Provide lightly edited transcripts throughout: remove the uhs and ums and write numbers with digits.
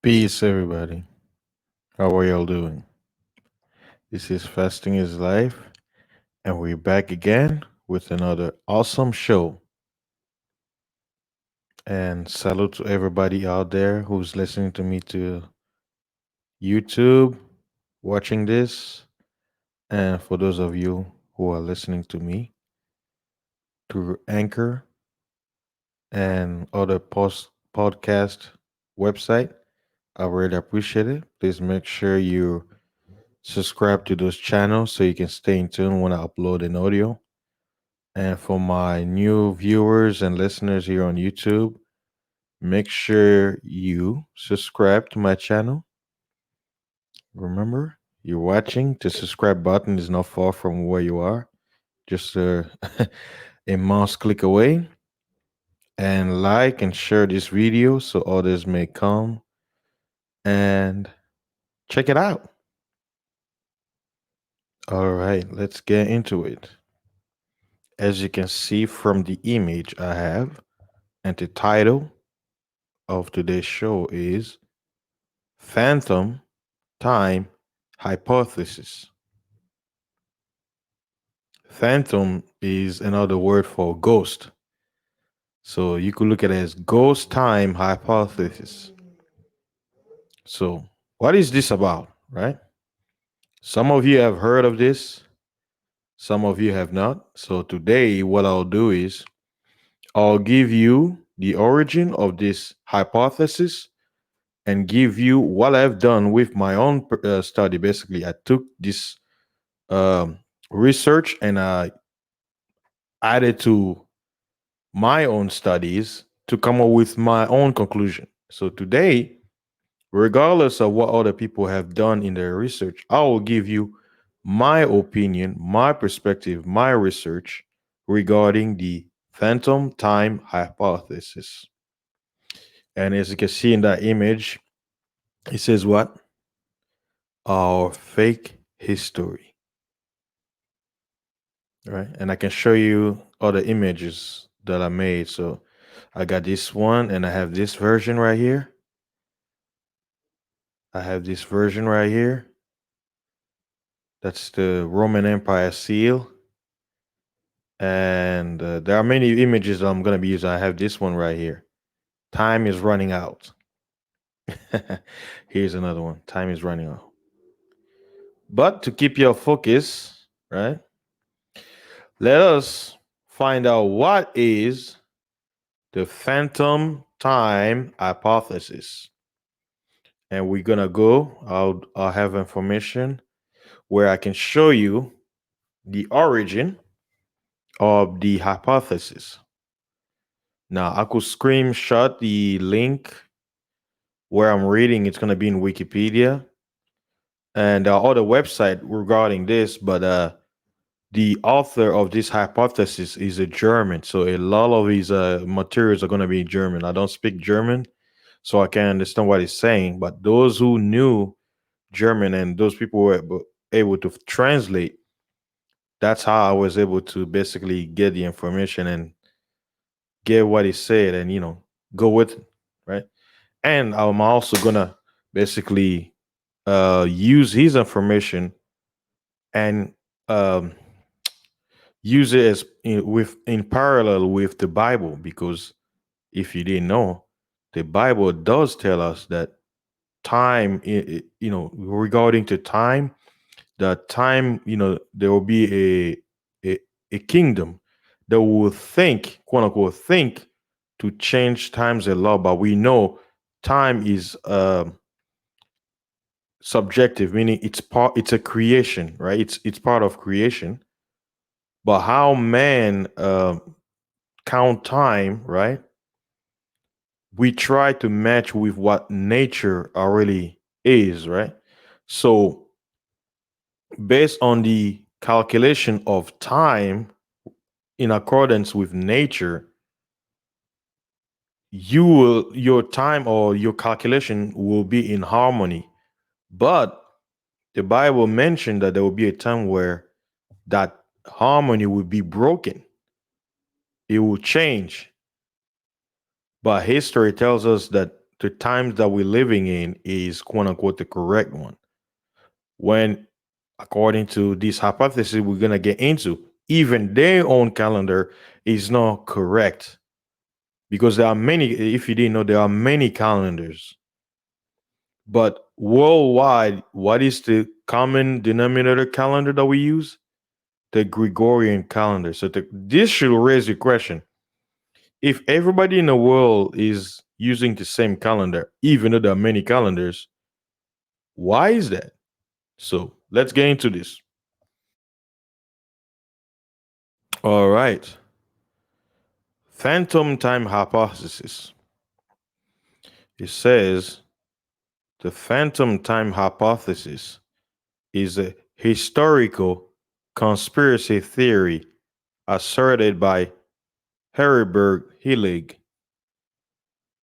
Peace, everybody. How are y'all doing? This is Fasting is Life, and we're back again with another awesome show. And salute to everybody out there who's listening to me to YouTube, watching this, and for those of you who are listening to me through Anchor and other podcast website. I really appreciate it. Please make sure you subscribe to those channels so you can stay in tune when I upload an audio. And for my new viewers and listeners here on YouTube, make sure you subscribe to my channel. Remember, you're watching. The subscribe button is not far from where you are, just a mouse click away. And like and share this video so others may come and check it out. All right, let's get into it. As you can see from the image I have, and the title of today's show is Phantom Time Hypothesis. Phantom is another word for ghost. So you could look at it as ghost time hypothesis. So, what is this about, right? Some of you have heard of this, some of you have not. So, today, what I'll do is I'll give you the origin of this hypothesis and give you what I've done with my own study. Basically, I took this um, research and I added to my own studies to come up with my own conclusion. So today, regardless of what other people have done in their research, I will give you my opinion, my perspective, my research regarding the phantom time hypothesis. And as you can see in that image, it says what? Our fake history. Right? And I can show you other images that I made. So I got this one and I have this version right here. I have this version right here. That's the Roman Empire seal. And there are many images that I'm going to be using. I have this one right here. Time is running out. Here's another one. Time is running out. But to keep your focus, right? Let us find out what is the phantom time hypothesis. And we're going to go, I'll have information where I can show you the origin of the hypothesis. Now, I could screenshot the link where I'm reading. It's going to be in Wikipedia. And there are other websites regarding this, but the author of this hypothesis is a German. So a lot of these materials are going to be in German. I don't speak German, so I can't understand what he's saying. But those who knew German and those people were able to translate, that's how I was able to basically get the information and get what he said and, go with it, right? And I'm also going to basically use his information and um, use it as in parallel with the Bible, because if you didn't know, the Bible does tell us that time, regarding to time, that time, there will be a kingdom that will think, quote unquote, think to change times and law, but we know time is subjective, meaning it's a creation, right? It's part of creation. But how man count time, right? We try to match with what nature already is, right? So based on the calculation of time in accordance with nature, your time or your calculation will be in harmony. But the Bible mentioned that there will be a time where that harmony will be broken. It will change. But history tells us that the times that we're living in is quote unquote the correct one. When, according to this hypothesis we're gonna get into, even their own calendar is not correct because there are many. If you didn't know, there are many calendars. But worldwide, what is the common denominator calendar that we use? The Gregorian calendar. So this should raise the question: if everybody in the world is using the same calendar, even though there are many calendars, why is that? So let's get into this. All right. Phantom time hypothesis. It says the phantom time hypothesis is a historical conspiracy theory asserted by Heribert Hillig.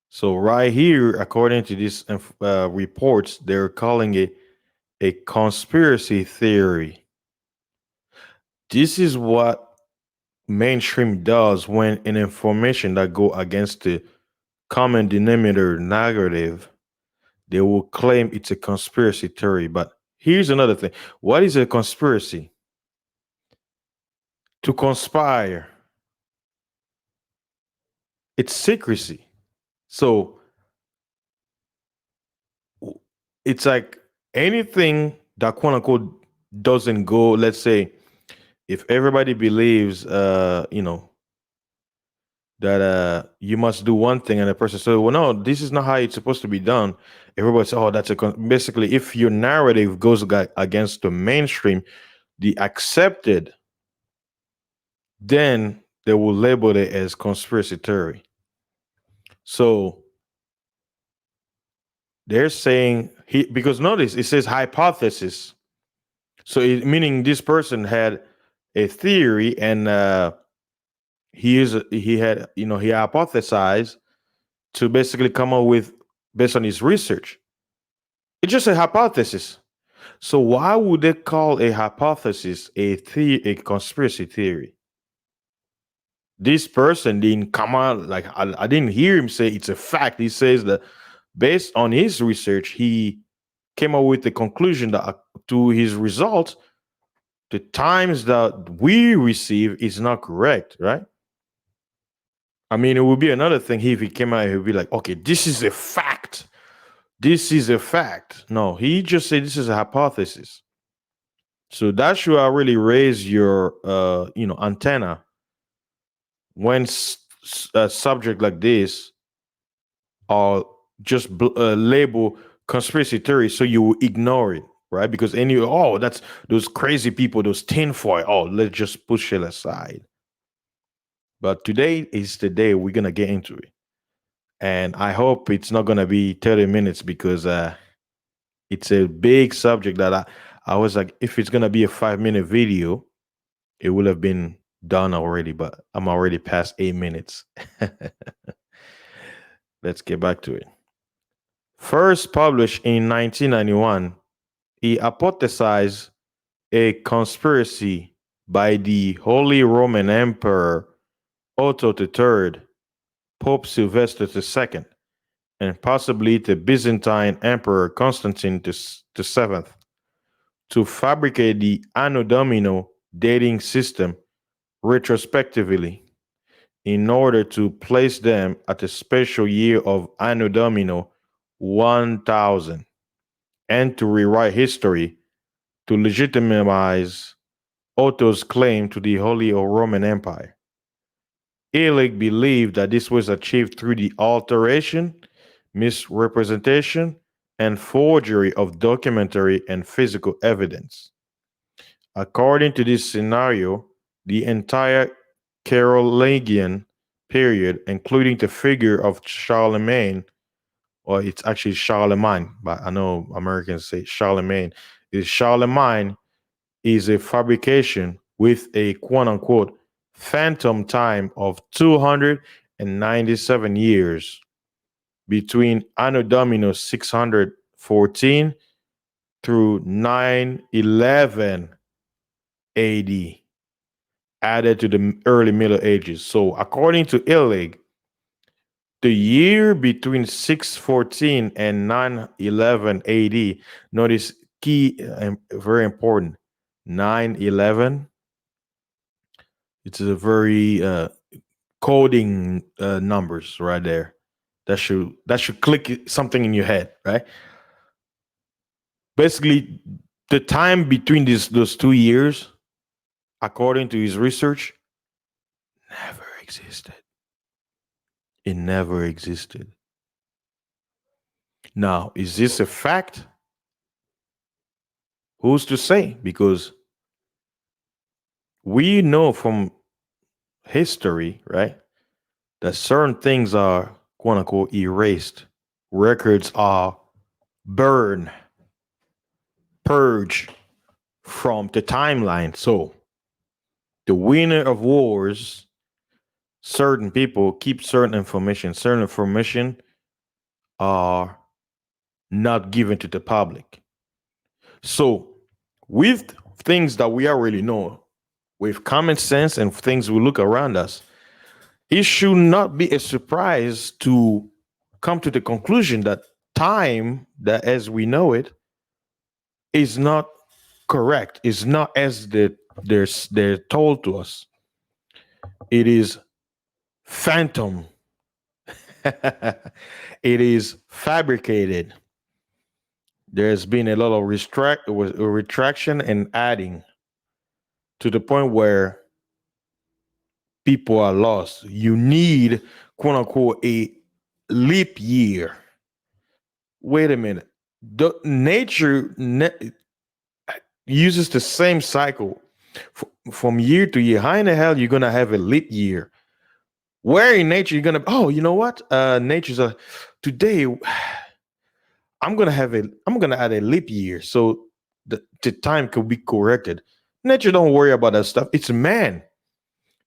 So right here, according to these reports, they're calling it a conspiracy theory. This is what mainstream does when an information that go against the common denominator narrative, they will claim it's a conspiracy theory. But here's another thing. What is a conspiracy? To conspire. It's secrecy. So it's like anything that quote unquote doesn't go, let's say, if everybody believes that you must do one thing and the person says, well, no, this is not how it's supposed to be done. Everybody says, oh, that's basically, if your narrative goes against the mainstream, the accepted, then they will label it as conspiracy theory. So they're saying because notice it says hypothesis. So meaning this person had a theory and he had he hypothesized to basically come up with based on his research. It's just a hypothesis. So why would they call a hypothesis a conspiracy theory? This person didn't come out like I didn't hear him say it's a fact. He says that based on his research, he came up with the conclusion that to his results, the times that we receive is not correct, right? I mean, it would be another thing if he came out, he would be like, okay, this is a fact. This is a fact. No, he just said this is a hypothesis. So that should really raise your antenna when a subject like this are just label conspiracy theory, so you will ignore it, right? Because that's those crazy people, those tinfoil. Oh, let's just push it aside. But today is the day we're gonna get into it, and I hope it's not gonna be 30 minutes because it's a big subject that I was like, if it's gonna be a 5 minute video, it would have been done already, but I'm already past 8 minutes. Let's get back to it. First published in 1991, he hypothesized a conspiracy by the Holy Roman Emperor Otto III, Pope Sylvester II, and possibly the Byzantine Emperor Constantine VII to fabricate the Anno Domini dating system retrospectively in order to place them at a special year of Anno Domini 1000 and to rewrite history to legitimize Otto's claim to the Holy Roman Empire. Illig believed that this was achieved through the alteration, misrepresentation, and forgery of documentary and physical evidence. According to this scenario, the entire Carolingian period, including the figure of Charlemagne, or it's actually Charlemagne, but I know Americans say Charlemagne, is Charlemagne is a fabrication with a quote unquote phantom time of 297 years between Anno Domini 614 through 911 AD, added to the early Middle Ages. So, according to Illig, the year between 614 and 911 AD. Notice key, very important. 911. It's a very coding numbers right there. That should click something in your head, right? Basically, the time between those 2 years, according to his research, never existed. It never existed. Now, is this a fact? Who's to say? Because we know from history, right, that certain things are quote unquote erased. Records are burned, purged from the timeline. So the winner of wars, certain people keep certain information. Certain information are not given to the public. So with things that we already know, with common sense and things we look around us, it should not be a surprise to come to the conclusion that time, that as we know it, is not correct. Is not as they're told to us. It is phantom. It is fabricated. There's been a lot of retraction and adding to the point where people are lost. You need, quote unquote, a leap year. Wait a minute. The nature uses the same cycle from year to year. How in the hell you gonna have a leap year? Where in nature you're gonna? Oh, you know what? Nature's a today. I'm gonna add a leap year so the time could be corrected. Nature don't worry about that stuff. It's man.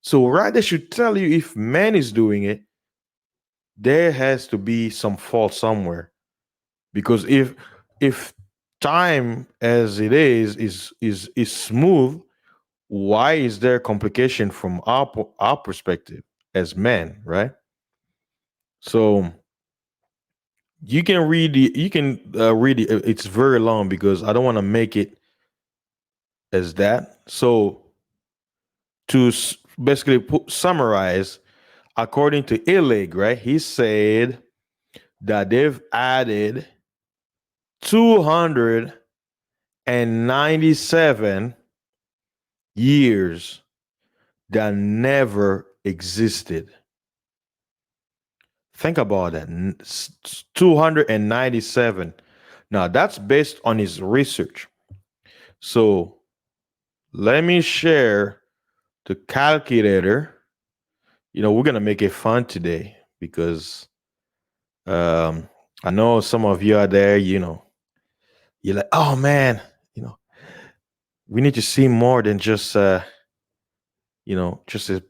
So right, they should tell you if man is doing it, there has to be some fault somewhere. Because if time as it is smooth, why is there complication from our perspective as men, right? So you can read it. It's very long because I don't want to make it as that. So to basically summarize, according to Illig, right, he said that they've added 297 years that never existed. Think about that. 297. Now, that's based on his research. So, let me share the calculator. We're going to make it fun today because I know some of you are there, you're like, oh man, we need to see more than just a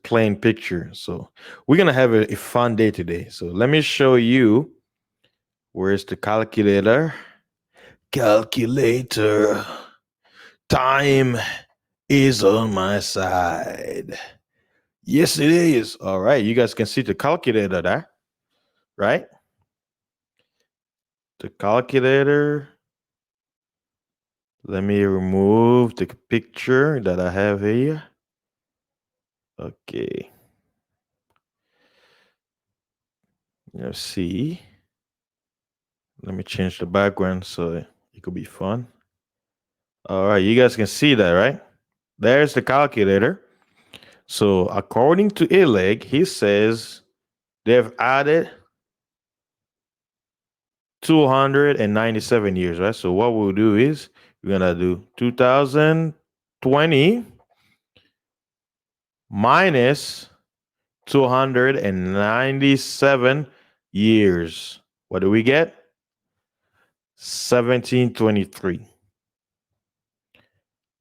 plain picture. So we're gonna have a fun day today. So let me show you. Where's the calculator? Calculator. Time is on my side. Yes, it is. All right, you guys can see the calculator there, right? The calculator. Let me remove the picture that I have here. Okay. Let's see. Let me change the background so it could be fun. All right, you guys can see that, right? There's the calculator. So according to Illig, he says they've added 297 years, right? So what we'll do is we're gonna do 2020 minus 297 years. What do we get? 1723.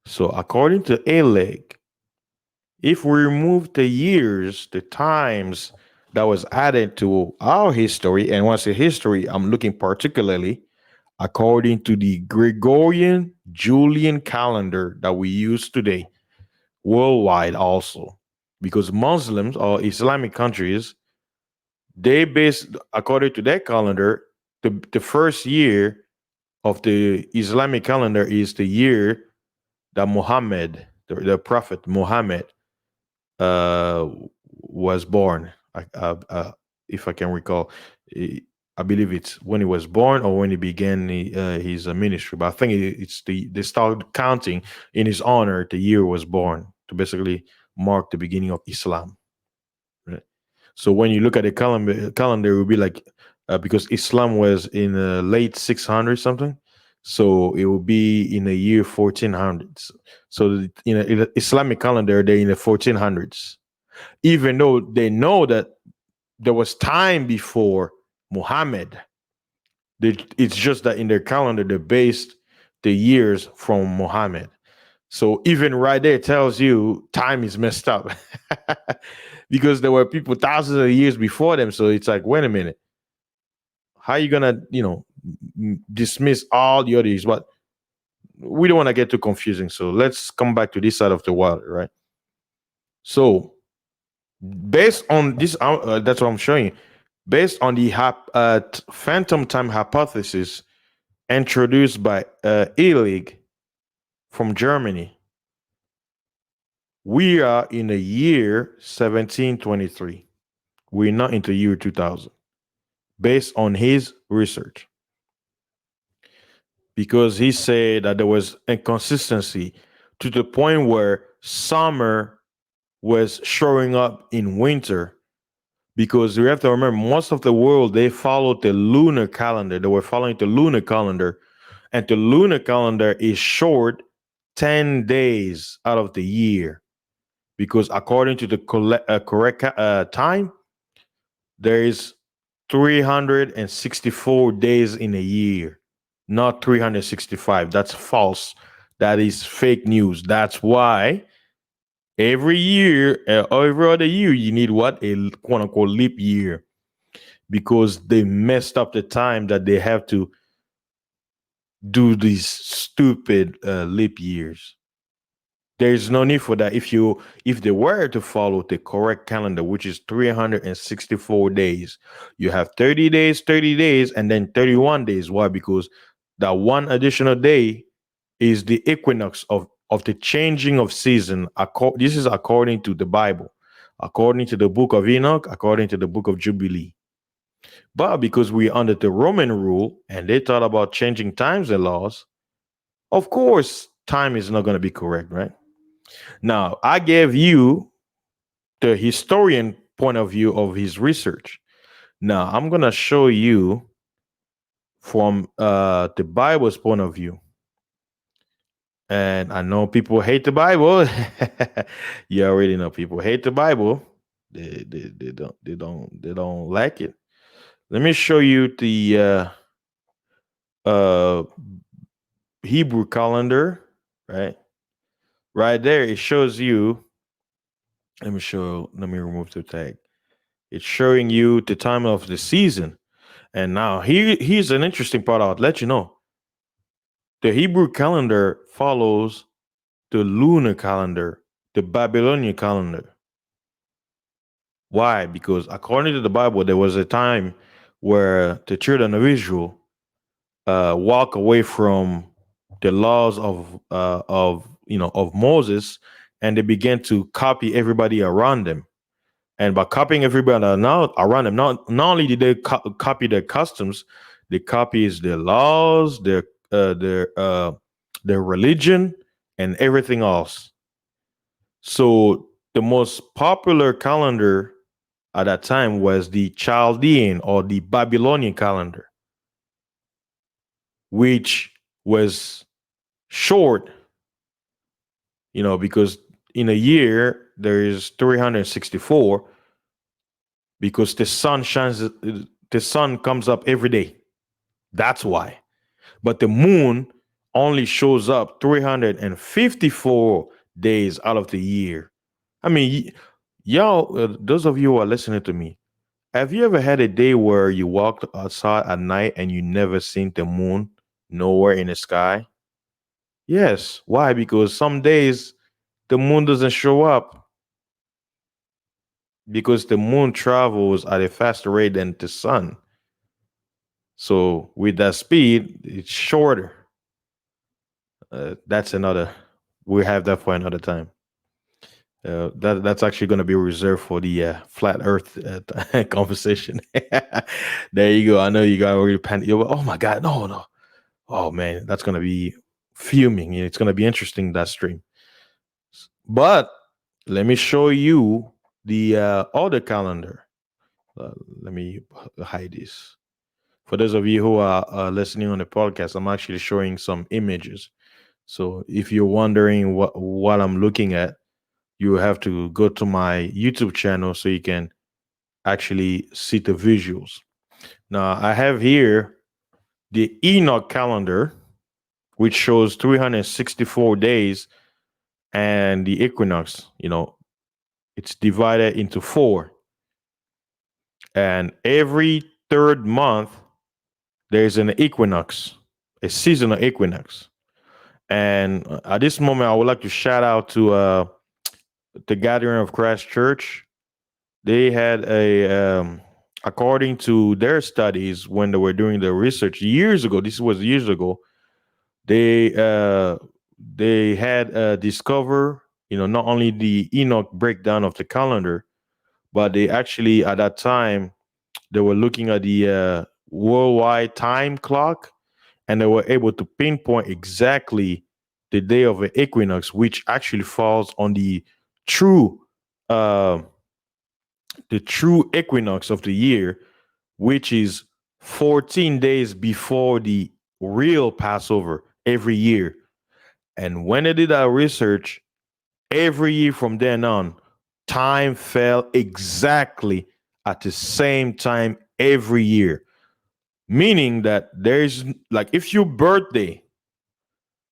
So according to Illig, if we remove the years, the times that was added to our history, and when I say history, I'm looking particularly according to the Gregorian Julian calendar that we use today, worldwide also, because Muslims or Islamic countries They base, according to their calendar, the first year of the Islamic calendar is the year that Muhammad, the Prophet Muhammad, uh, was born. If I can recall, I I believe it's when he was born or when he began his ministry. But I think it's they started counting in his honor the year he was born to basically mark the beginning of Islam. Right? So when you look at the calendar, it will be like because Islam was in the late 600 something, so it will be in the year 1400s. So in the Islamic calendar, they're in the 1400s, even though they know that there was time before Muhammad. It's just that in their calendar, they based the years from Muhammad. So even right there tells you time is messed up because there were people thousands of years before them. So it's like, wait a minute, how are you gonna, dismiss all the others? But we don't want to get too confusing. So let's come back to this side of the water, right? So based on this, that's what I'm showing you. Based on the phantom time hypothesis introduced by Illig from Germany, we are in the year 1723. We're not into year 2000, based on his research, because he said that there was inconsistency to the point where summer was showing up in winter. Because you have to remember, most of the world, they followed the lunar calendar. They were following the lunar calendar, and the lunar calendar is short 10 days out of the year, because according to the correct time, there is 364 days in a year, not 365. That's false. That is fake news. That's why every year, every other year, you need what? A quote unquote leap year, because they messed up the time that they have to do these stupid leap years. There's no need for that. If they were to follow the correct calendar, which is 364 days, you have 30 days, and then 31 days. Why? Because that one additional day is the equinox of the changing of season. This is according to the Bible, according to the book of Enoch, according to the book of Jubilee. But because we're under the Roman rule and they thought about changing times and laws, of course, time is not going to be correct, right? Now, I gave you the historian point of view of his research. Now, I'm going to show you from the Bible's point of view. And I know people hate the Bible. You already know people hate the Bible. They don't like it. Let me show you the uh Hebrew calendar, right? Right there, it shows you. Let me remove the tag. It's showing you the time of the season. And now here's an interesting part I'll let you know. The Hebrew calendar follows the lunar calendar, the Babylonian calendar. Why? Because according to the Bible, there was a time where the children of Israel walk away from the laws of Moses, and they began to copy everybody around them. And by copying everybody around them, not only did they copy their customs, they copies their laws, their religion, and everything else. So the most popular calendar at that time was the Chaldean or the Babylonian calendar, which was short, because in a year there is 364, because the sun comes up every day. That's why. But the moon only shows up 354 days out of the year. I mean, y'all, those of you who are listening to me, have you ever had a day where you walked outside at night and you never seen the moon nowhere in the sky? Yes. Why? Because some days the moon doesn't show up. because the moon travels at a faster rate than the sun. So with that speed, it's shorter. That's another. We have that for another time. That's actually going to be reserved for the flat Earth conversation. There you go. I know you got already panic. You're like, oh my God, no, no. Oh man, that's going to be fuming. It's going to be interesting, that stream. But let me show you the other calendar. Uh, Let me hide this. For those of you who are listening on the podcast, I'm actually showing some images. So if you're wondering what I'm looking at, you have to go to my YouTube channel so you can actually see the visuals. Now I have here the Enoch calendar, which shows 364 days, and the equinox. It's divided into four, and every third month there's an equinox, a seasonal equinox. And at this moment, I would like to shout out to the Gathering of Christ Church. They had according to their studies when they were doing the research years ago. This was years ago. They uh, they had discover, not only the Enoch breakdown of the calendar, but they actually at that time they were looking at the worldwide time clock, and they were able to pinpoint exactly the day of the equinox, which actually falls on true uh, the true equinox of the year, which is 14 days before the real Passover every year. And when they did that research, every year from then on, time fell exactly at the same time every year. Meaning that there's, like, if your birthday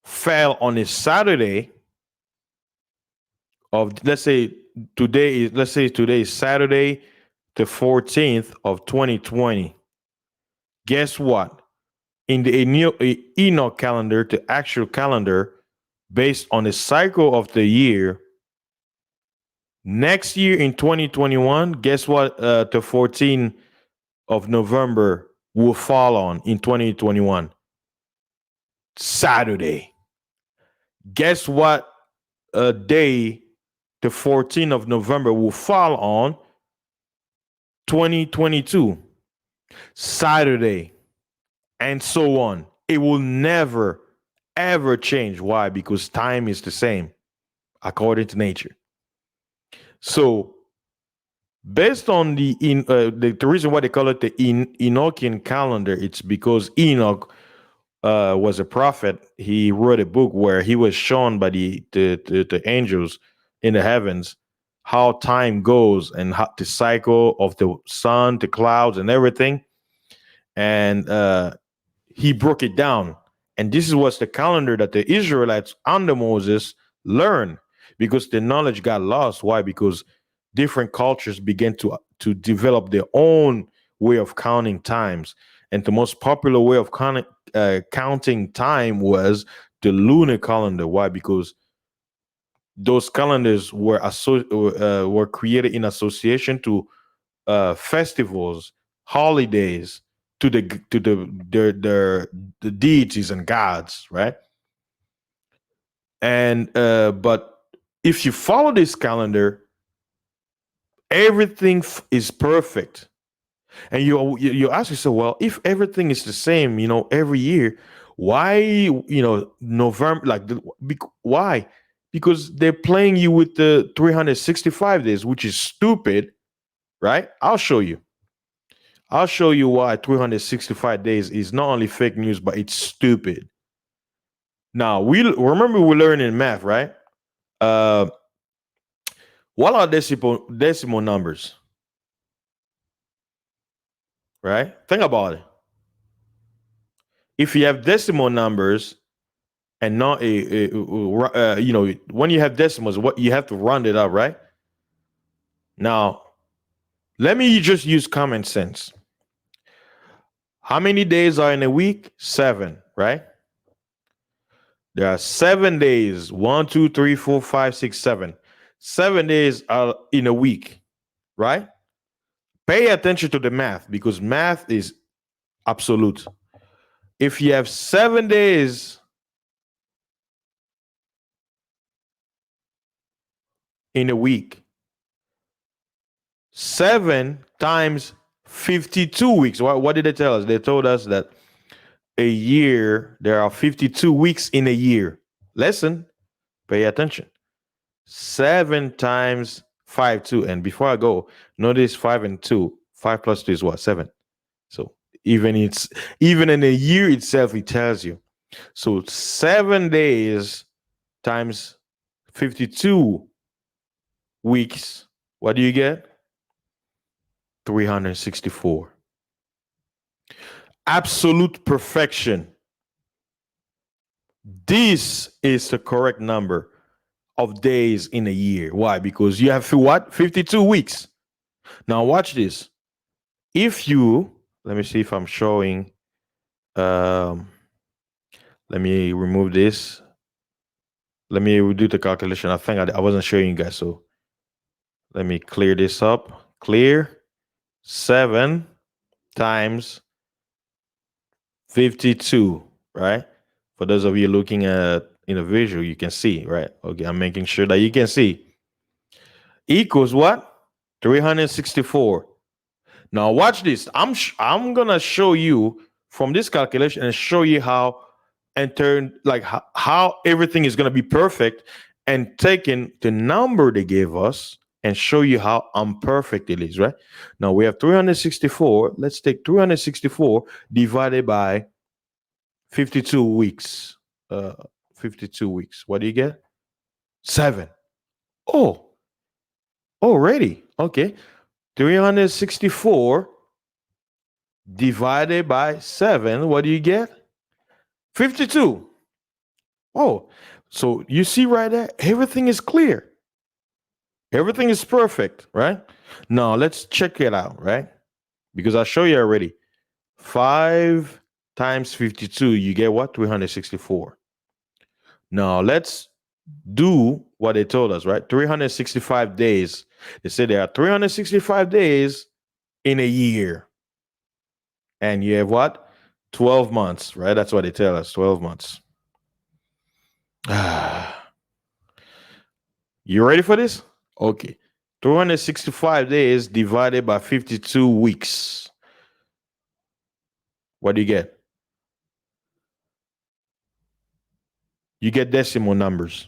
fell on a Saturday of, let's say today is Saturday the 14th of 2020. Guess what? In the Enoch calendar, the actual calendar, based on the cycle of the year, next year in 2021, guess what? The 14th of November will fall on in 2021? Saturday. Guess what day the 14th of November will fall on? 2022. Saturday. And so on. It will never, ever change. Why? Because time is the same according to nature. So, based on the reason why they call it the Enochian calendar, it's because Enoch was a prophet. He wrote a book where he was shown by the angels in the heavens how time goes, and how the cycle of the sun, the clouds, and everything. And he broke it down. And this was the calendar that the Israelites under Moses learned, because the knowledge got lost. Why? Because different cultures began to develop their own way of counting times. And the most popular way of counting time was the lunar calendar. Why? Because those calendars were created in association to festivals, holidays, to the deities and gods, right? And but if you follow this calendar, everything is perfect. And you ask yourself, well, if everything is the same, every year, why, November, like, why? Because they're playing you with the 365 days, which is stupid, right? I'll show you why 365 days is not only fake news, but it's stupid. Now, we remember we learned in math, right? Uh, what are decimal numbers, right? Think about it. If you have decimal numbers and not when you have decimals, what you have to round it up, right? Now, let me just use common sense. How many days are in a week? 7, right? There are 7 days. 1, 2, 3, 4, 5, 6, 7. 7 days are in a week, right? Pay attention to the math because math is absolute. If you have 7 days in a week, 7 times 52 weeks. What did they tell us? They told us that a year, there are 52 weeks in a year. Listen, pay attention. 7 times 5, 2. And before I go, notice 5 and 2. 5 plus 2 is what? 7. So even in a year itself, it tells you. So 7 days times 52 weeks, what do you get? 364. Absolute perfection. This is the correct number of days in a year. Why? Because you have what? 52 weeks. Now watch this. If you, let me see if I'm showing, um, let me remove this. Let me do the calculation. I think I wasn't showing you guys. So let me clear this up. Clear. 7 times 52, right? For those of you looking at in a visual, you can see, right? Okay, I'm making sure that you can see. Equals what? 364. Now watch this. I'm gonna show you from this calculation and show you how and turn like how everything is gonna be perfect and taking the number they gave us and show you how imperfect it is, right? Now we have 364. Let's take 364 divided by 52 weeks. Uh 52 weeks. What do you get? 7. Oh, already. Okay. 364 divided by 7, what do you get? 52. Oh, so you see right there, everything is clear. Everything is perfect, right? Now let's check it out, right? Because I show you already. 5 times 52, you get what? 364. Now let's do what they told us, right? 365 days. They say there are 365 days in a year. And you have what? 12 months, right? That's what they tell us, 12 months. You ready for this? Okay. 365 days divided by 52 weeks. What do you get? You get decimal numbers.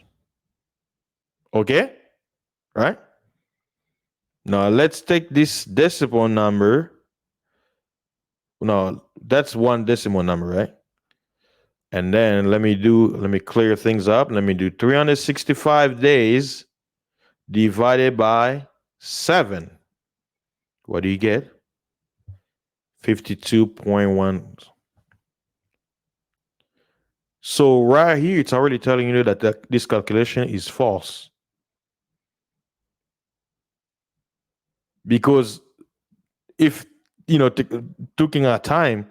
Okay? Right? Now let's take this decimal number. No, that's one decimal number, right? And then let me clear things up. Let me do 365 days divided by 7. What do you get? 52.1. So right here, it's already telling you that this calculation is false. Because if, taking our time,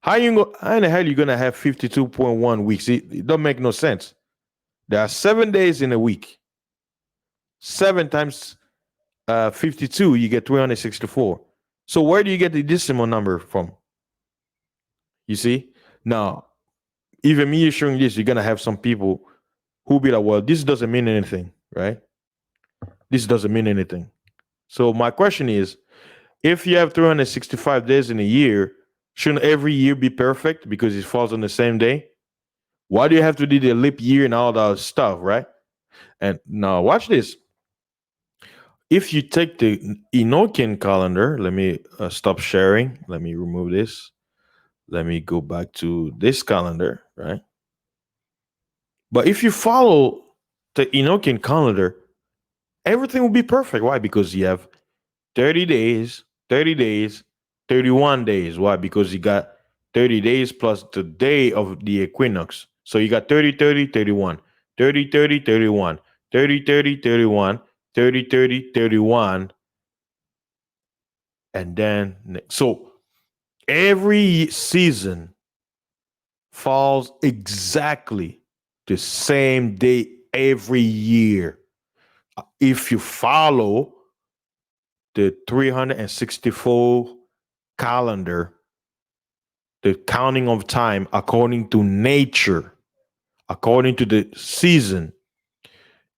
how in the hell are you going to have 52.1 weeks? It don't make no sense. There are 7 days in a week. 7 times 52, you get 364. So where do you get the decimal number from? You see? Now, even me showing this, you're going to have some people who be like, well, this doesn't mean anything, right? This doesn't mean anything. So my question is, if you have 365 days in a year, shouldn't every year be perfect because it falls on the same day? Why do you have to do the leap year and all that stuff, right? And now watch this. If you take the Enochian calendar, let me stop sharing. Let me remove this. Let me go back to this calendar, right? But if you follow the Enochian calendar, everything will be perfect. Why? Because you have 30 days, 30 days, 31 days. Why? Because you got 30 days plus the day of the equinox. So you got 30, 30, 31, 30, 30, 31, 30, 30, 31, 30, 30, 31. And then, so every season falls exactly the same day every year. If you follow the 364 calendar, the counting of time according to nature, according to the season,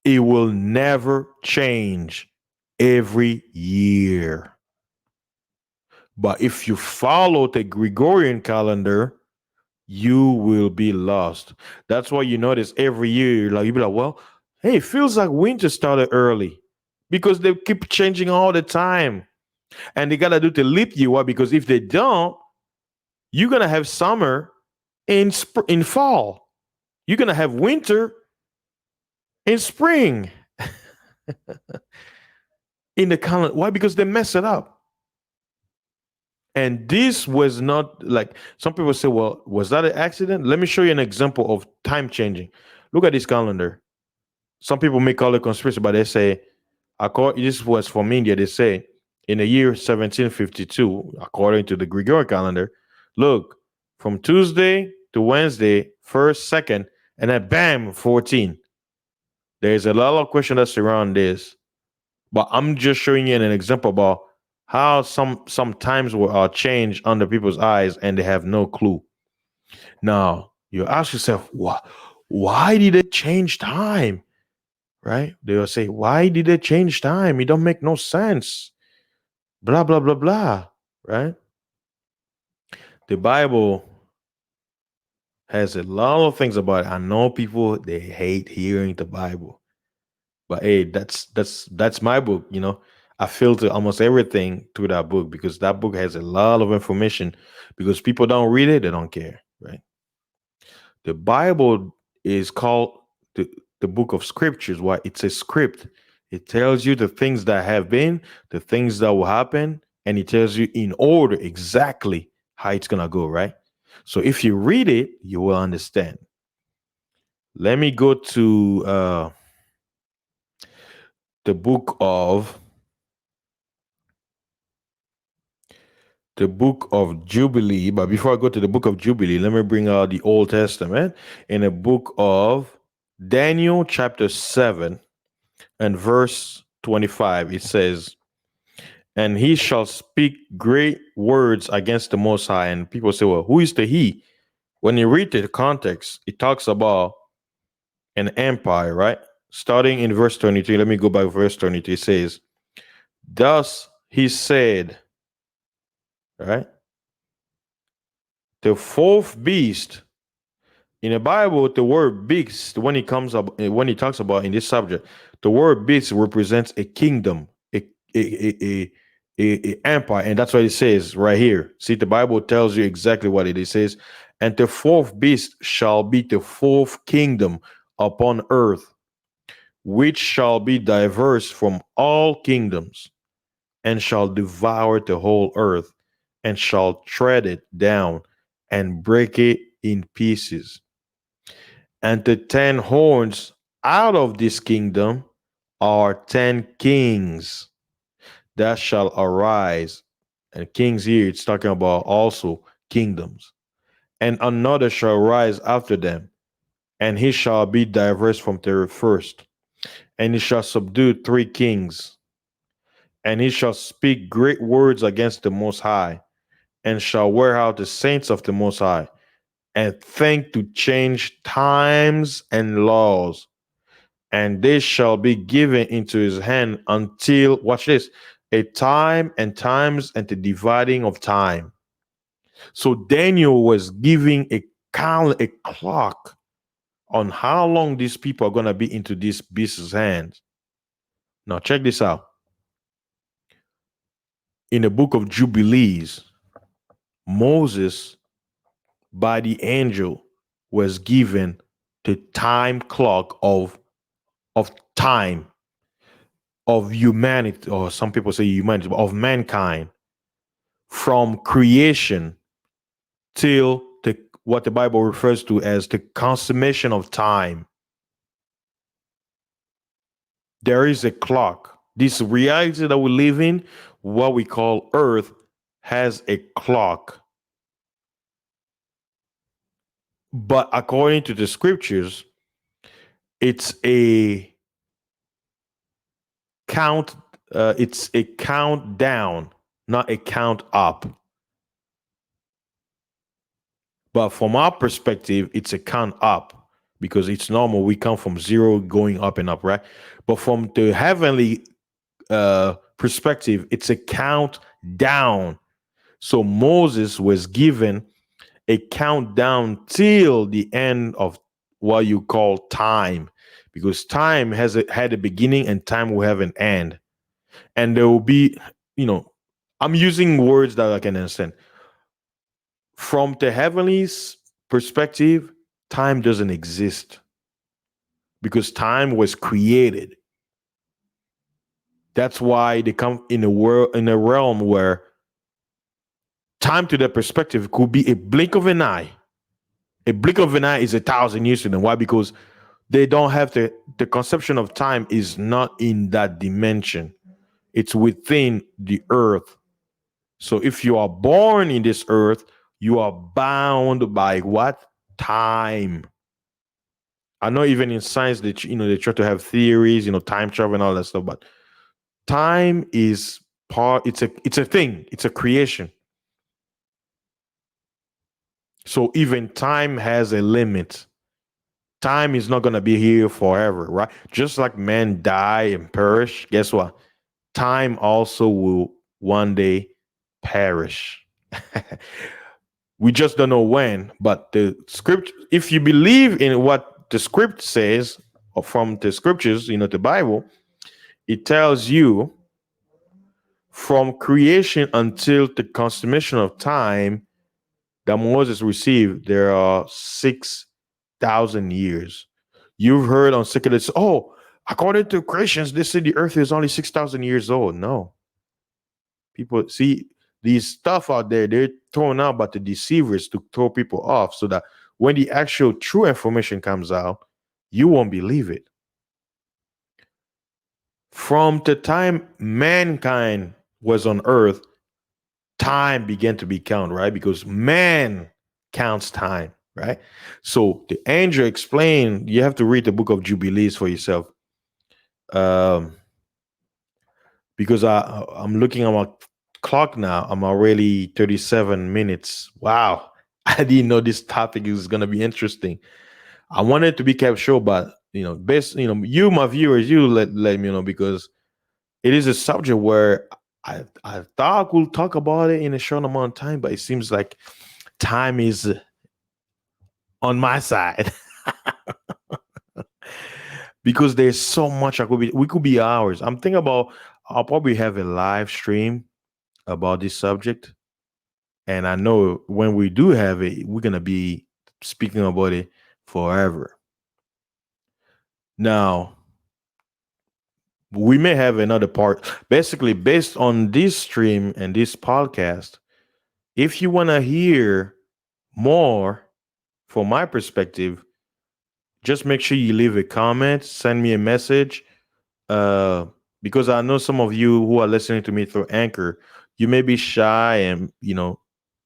it will never change every year. But if you follow the Gregorian calendar, you will be lost. That's why you notice every year, like you be like, well, hey, it feels like winter started early because they keep changing all the time. And they gotta do the leap year. Why? Because if they don't, you're gonna have summer in fall. You're gonna have winter in spring in the calendar. Why? Because they mess it up. And this was not like some people say, well, was that an accident? Let me show you an example of time changing. Look at this calendar. Some people may call it conspiracy, but they say, this was from India. They say in the year 1752, according to the Gregorian calendar, look, from Tuesday to Wednesday, first, second, and then bam, 14. There's a lot of questions that surround this, but I'm just showing you an example about how some times will change under people's eyes and they have no clue. Now you ask yourself, why did it change time? Right? They'll say, why did they change time? It don't make no sense. Blah blah blah blah. Right? The Bible has a lot of things about it. I know people they hate hearing the Bible. But hey, that's my book, you know. I filter almost everything through that book because that book has a lot of information because people don't read it, they don't care, right? The Bible is called the book of scriptures. Why? It's a script. It tells you the things that have been, the things that will happen, and it tells you in order exactly how it's gonna go, right? So if you read it, you will understand. Let me go to the book of the book of Jubilee. But before I go to the book of Jubilee, let me bring out the Old Testament in the book of Daniel, chapter 7, and verse 25. It says, and he shall speak great words against the Most High. And people say, well, who is the he? When you read the context, it talks about an empire, right? Starting in verse 23, let me go back to verse 23. It says, thus he said, right? The fourth beast in the Bible, the word beast, when it comes up, when he talks about in this subject, the word beast represents a kingdom, a empire, and that's what it says right here. See, the Bible tells you exactly what it is. It says, and the fourth beast shall be the fourth kingdom upon earth, which shall be diverse from all kingdoms, and shall devour the whole earth, and shall tread it down, and break it in pieces. And the 10 horns out of this kingdom are 10 kings that shall arise. And kings here, it's talking about also kingdoms. And another shall rise after them, and he shall be diverse from the first. And he shall subdue 3 kings, and he shall speak great words against the Most High, and shall wear out the saints of the Most High, and think to change times and laws, and they shall be given into his hand until, watch this, a time and times and the dividing of time. So Daniel was giving a clock on how long these people are going to be into this beast's hands. Now check this out. In the book of Jubilees, Moses, by the angel, was given the time clock of time of humanity, or some people say humanity, of mankind, from creation till what the Bible refers to as the consummation of time. There is a clock. This reality that we live in, what we call Earth, has a clock. But according to the scriptures, it's a count it's a countdown, not a count up. But from our perspective, it's a count up because it's normal. We come from zero going up and up, right? But from the heavenly perspective, it's a count down. So Moses was given a countdown till the end of what you call time, because time had a beginning and time will have an end, and there will be, you know, I'm using words that I can understand. From the heavenly's perspective, time doesn't exist because time was created. That's why they come in a world, in a realm where time to their perspective could be a blink of an eye. A blink of an eye is 1,000 years to them. Why? Because they don't have the conception of time is not in that dimension. It's within the earth. So if you are born in this earth, you are bound by what? Time. I know even in science that they try to have theories, time travel and all that stuff, but time is part. It's a thing. It's a creation. So even time has a limit. Time is not gonna be here forever, right? Just like men die and perish. Guess what? Time also will one day perish. We just don't know when. But the script, if you believe in what the script says, or from the scriptures, the Bible, it tells you from creation until the consummation of time that Moses received, there are 6,000 years. You've heard on secular, oh, according to Christians, they say the earth is only 6,000 years old. No. People see these stuff out there, they're throwing out by the deceivers to throw people off so that when the actual true information comes out, you won't believe it. From the time mankind was on earth, time began to be counted, right? Because man counts time, right? So the angel explained, you have to read the book of Jubilees for yourself. Um, because I'm looking at my clock now. I'm already 37 minutes. Wow. I didn't know this topic is gonna be interesting. I wanted to be kept short, but best, you, my viewers, you let me know because it is a subject where I thought we'll talk about it in a short amount of time, but it seems like time is on my side because there's so much we could be hours. I'm thinking about I'll probably have a live stream about this subject. And I know when we do have it, we're gonna be speaking about it forever. Now, we may have another part. Basically, based on this stream and this podcast, if you want to hear more from my perspective, just make sure you leave a comment, send me a message. Uh, because I know some of you who are listening to me through Anchor, you may be shy, and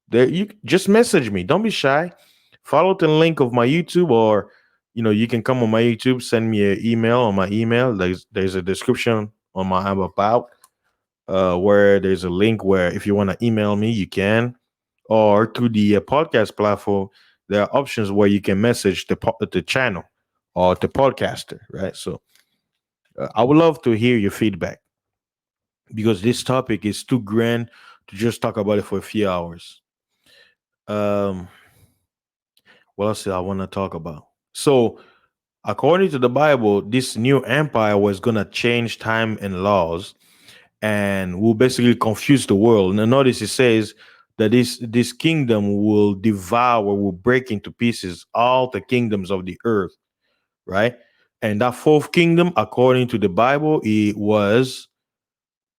there you just message me. Don't be shy. Follow the link of my YouTube, or you can come on my YouTube, send me an email on my email. There's a description on my about where there's a link where if you want to email me, you can, or to the podcast platform. There are options where you can message the channel or the podcaster, right? So I would love to hear your feedback because this topic is too grand to just talk about it for a few hours. Um, what else I want to talk about? So, according to the Bible, this new empire was going to change time and laws and will basically confuse the world. Now, notice it says that this kingdom will devour, will break into pieces all the kingdoms of the earth, right? And that fourth kingdom, according to the Bible, it was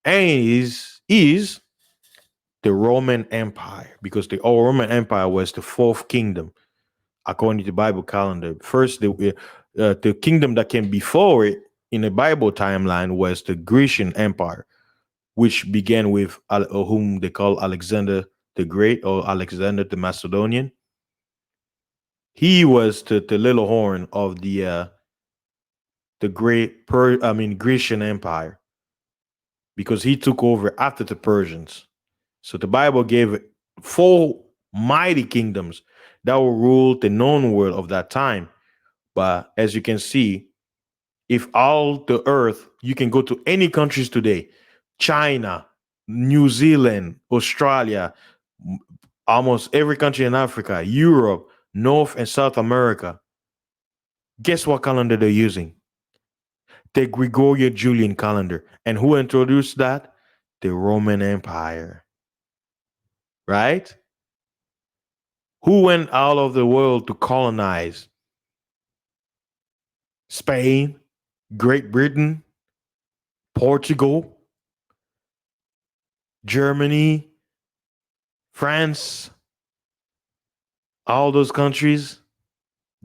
and is the Roman Empire, because the old Roman Empire was the fourth kingdom according to the Bible calendar. First, the kingdom that came before it in the Bible timeline was the Grecian Empire, which began with whom they call Alexander the Great or Alexander the Macedonian. He was the little horn of the great Grecian Empire, because he took over after the Persians. So the Bible gave four mighty kingdoms that will rule the known world of that time. But as you can see, if all the earth, you can go to any countries today, China, New Zealand, Australia, almost every country in Africa, Europe, North and South America. Guess what calendar they're using? The Gregorian Julian calendar. And who introduced that? The Roman Empire. Right? Who went all over the world to colonize? Spain, Great Britain, Portugal, Germany, France, all those countries,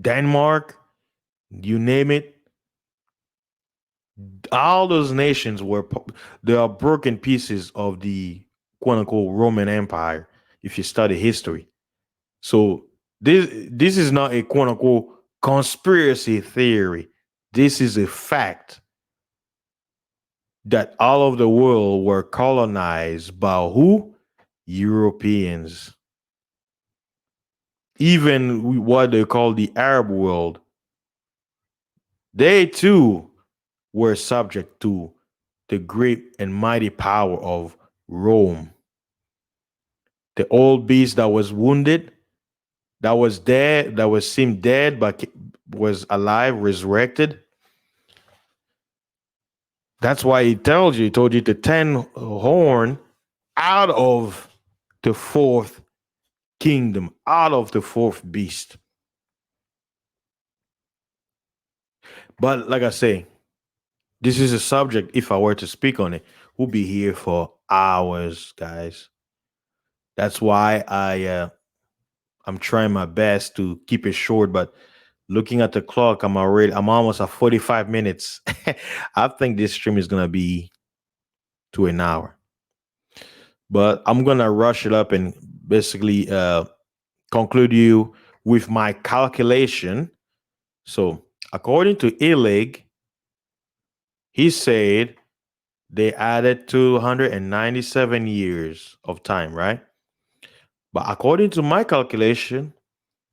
Denmark, you name it. All those nations they are broken pieces of the quote unquote Roman Empire if you study history. So this is not a quote unquote conspiracy theory. This is a fact that all of the world were colonized by who? Europeans. Even what they call the Arab world, they too were subject to the great and mighty power of Rome. The old beast that was wounded, that was dead, that was seemed dead, but was alive, resurrected. That's why he told you the 10 horn out of the fourth kingdom, out of the fourth beast. But like I say, this is a subject, if I were to speak on it, we'll be here for hours, guys. That's why I'm trying my best to keep it short, but looking at the clock, I'm almost at 45 minutes. I think this stream is gonna be to an hour. But I'm gonna rush it up and basically conclude you with my calculation. So according to Illig, he said they added 297 years of time, right? But according to my calculation,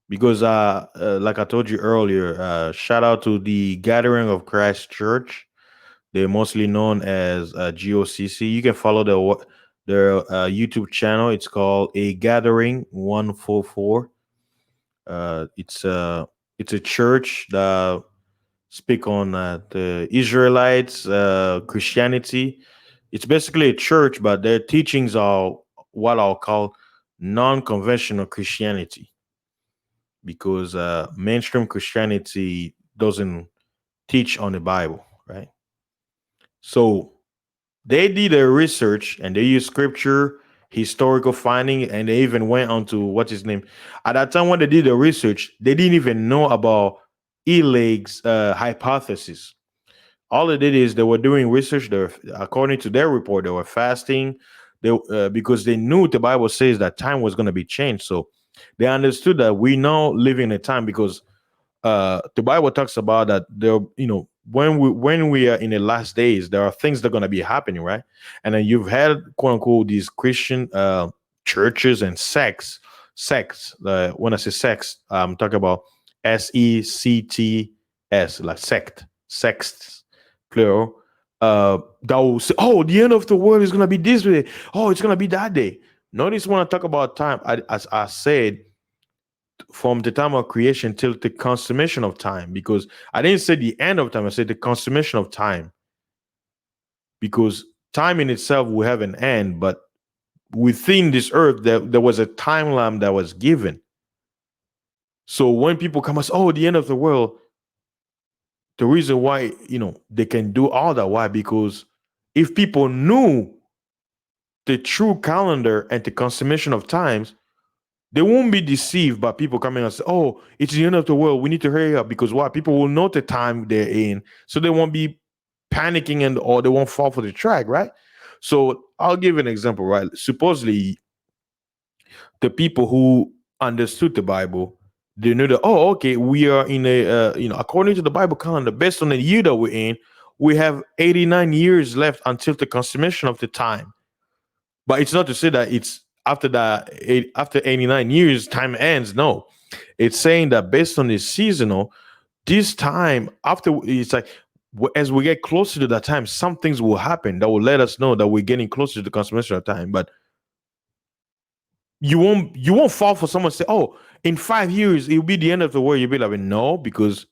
because like I told you earlier, shout out to the Gathering of Christ Church. They're mostly known as GOCC. You can follow their YouTube channel. It's called A Gathering 144. It's a church that speak on the Israelites, Christianity. It's basically a church, but their teachings are what I'll call non-conventional Christianity, because mainstream Christianity doesn't teach on the Bible, right? So they did a research and they used scripture, historical finding, and they even went on to what's his name. At that time when they did the research, they didn't even know about Elig's hypothesis. All they did is they were doing research. According to their report, they were fasting. Because they knew the Bible says that time was going to be changed. So they understood that we now live in a time, because the Bible talks about that there, when we are in the last days, there are things that are going to be happening, right? And then you've had quote unquote these Christian churches and sects. When I say sex, I'm talking about sects, like sects, plural. That will say, "Oh, the end of the world is going to be this way. Oh, it's going to be that day." Notice when I talk about time, as I said, from the time of creation till the consummation of time, because I didn't say the end of time, I said the consummation of time, because time in itself will have an end, but within this earth there was a timeline that was given. So when people come and say, "Oh, the end of the world," the reason why they can do all that, why? Because if people knew the true calendar and the consummation of times, they won't be deceived by people coming and say, "Oh, it's the end of the world. We need to hurry up." Because why? People will know the time they're in, so they won't be panicking or they won't fall for the track, right? So I'll give an example, right? Supposedly, the people who understood the Bible, they knew that, oh, okay, we are in a according to the Bible calendar, based on the year that we're in, we have 89 years left until the consummation of the time. But it's not to say that it's after that, after 89 years, time ends. No, it's saying that based on the seasonal, this time after it's like as we get closer to that time, some things will happen that will let us know that we're getting closer to the consummation of time. But you won't fall for someone say, oh, in 5 years it'll be the end of the world. You'll be like, no, because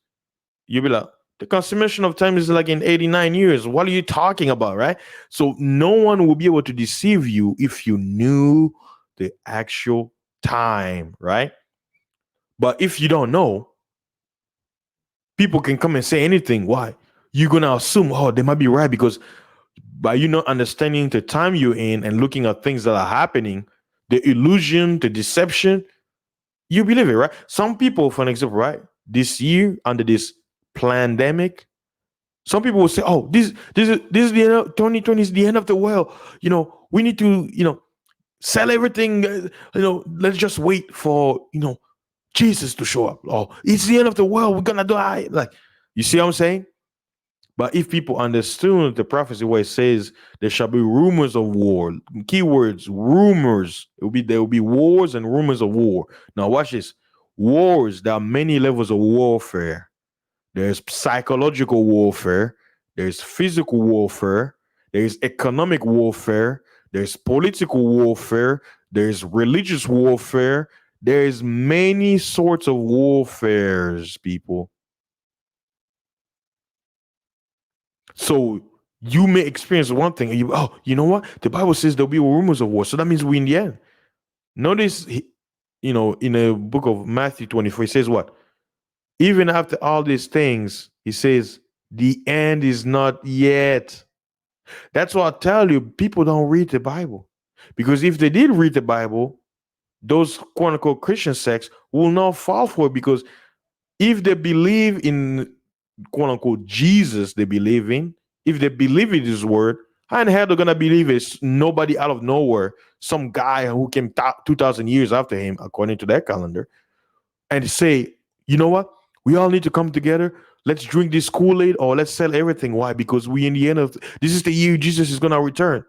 you'll be like, the consummation of time is like in 89 years. What are you talking about, right? So no one will be able to deceive you if you knew the actual time, right? But if you don't know, people can come and say anything. Why? You're gonna assume, oh, they might be right because by you not understanding the time you're in and looking at things that are happening, the illusion, the deception, you believe it, right? Some people, for an example, right, this year under this pandemic, some people will say, "Oh, this is the end of 2020 is the end of the world. We need to sell everything. Let's just wait for Jesus to show up. Oh, it's the end of the world. We're gonna die." Like, you see what I'm saying? But if people understood the prophecy where it says there shall be rumors of war, keywords, rumors, there will be wars and rumors of war. Now watch this. Wars, there are many levels of warfare. There's psychological warfare, there's physical warfare, there's economic warfare, there's political warfare, there's religious warfare, there's many sorts of warfares, people. So you may experience one thing, and you know what? The Bible says there'll be rumors of war. So that means we in the end. Notice, in the book of Matthew 24, it says what? Even after all these things, he says, the end is not yet. That's why I tell you, people don't read the Bible. Because if they did read the Bible, those quote unquote Christian sects will not fall for it. Because if they believe in quote unquote Jesus they believe in, if they believe in his word, how in the hell they're gonna believe it's nobody out of nowhere, some guy who came 2,000 years after him, according to their calendar, and say, you know what? We all need to come together. Let's drink this Kool-Aid or let's sell everything. Why? Because we in the end of this is the year Jesus is gonna return.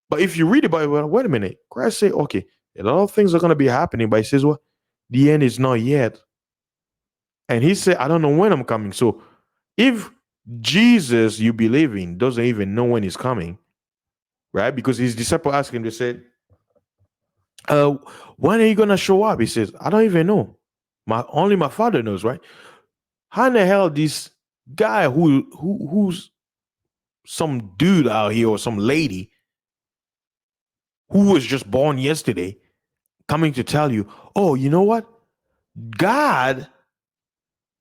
But if you read the Bible, wait a minute. Christ say, okay, a lot of things are gonna be happening, but he says, what? The end is not yet. And he said, I don't know when I'm coming. So if Jesus you believe in doesn't even know when he's coming, right? Because his disciple asked him, they said, uh, when are you gonna show up? He says, I don't even know. Only my father knows, right? How in the hell this guy who's some dude out here or some lady who was just born yesterday coming to tell you, oh, you know what? God,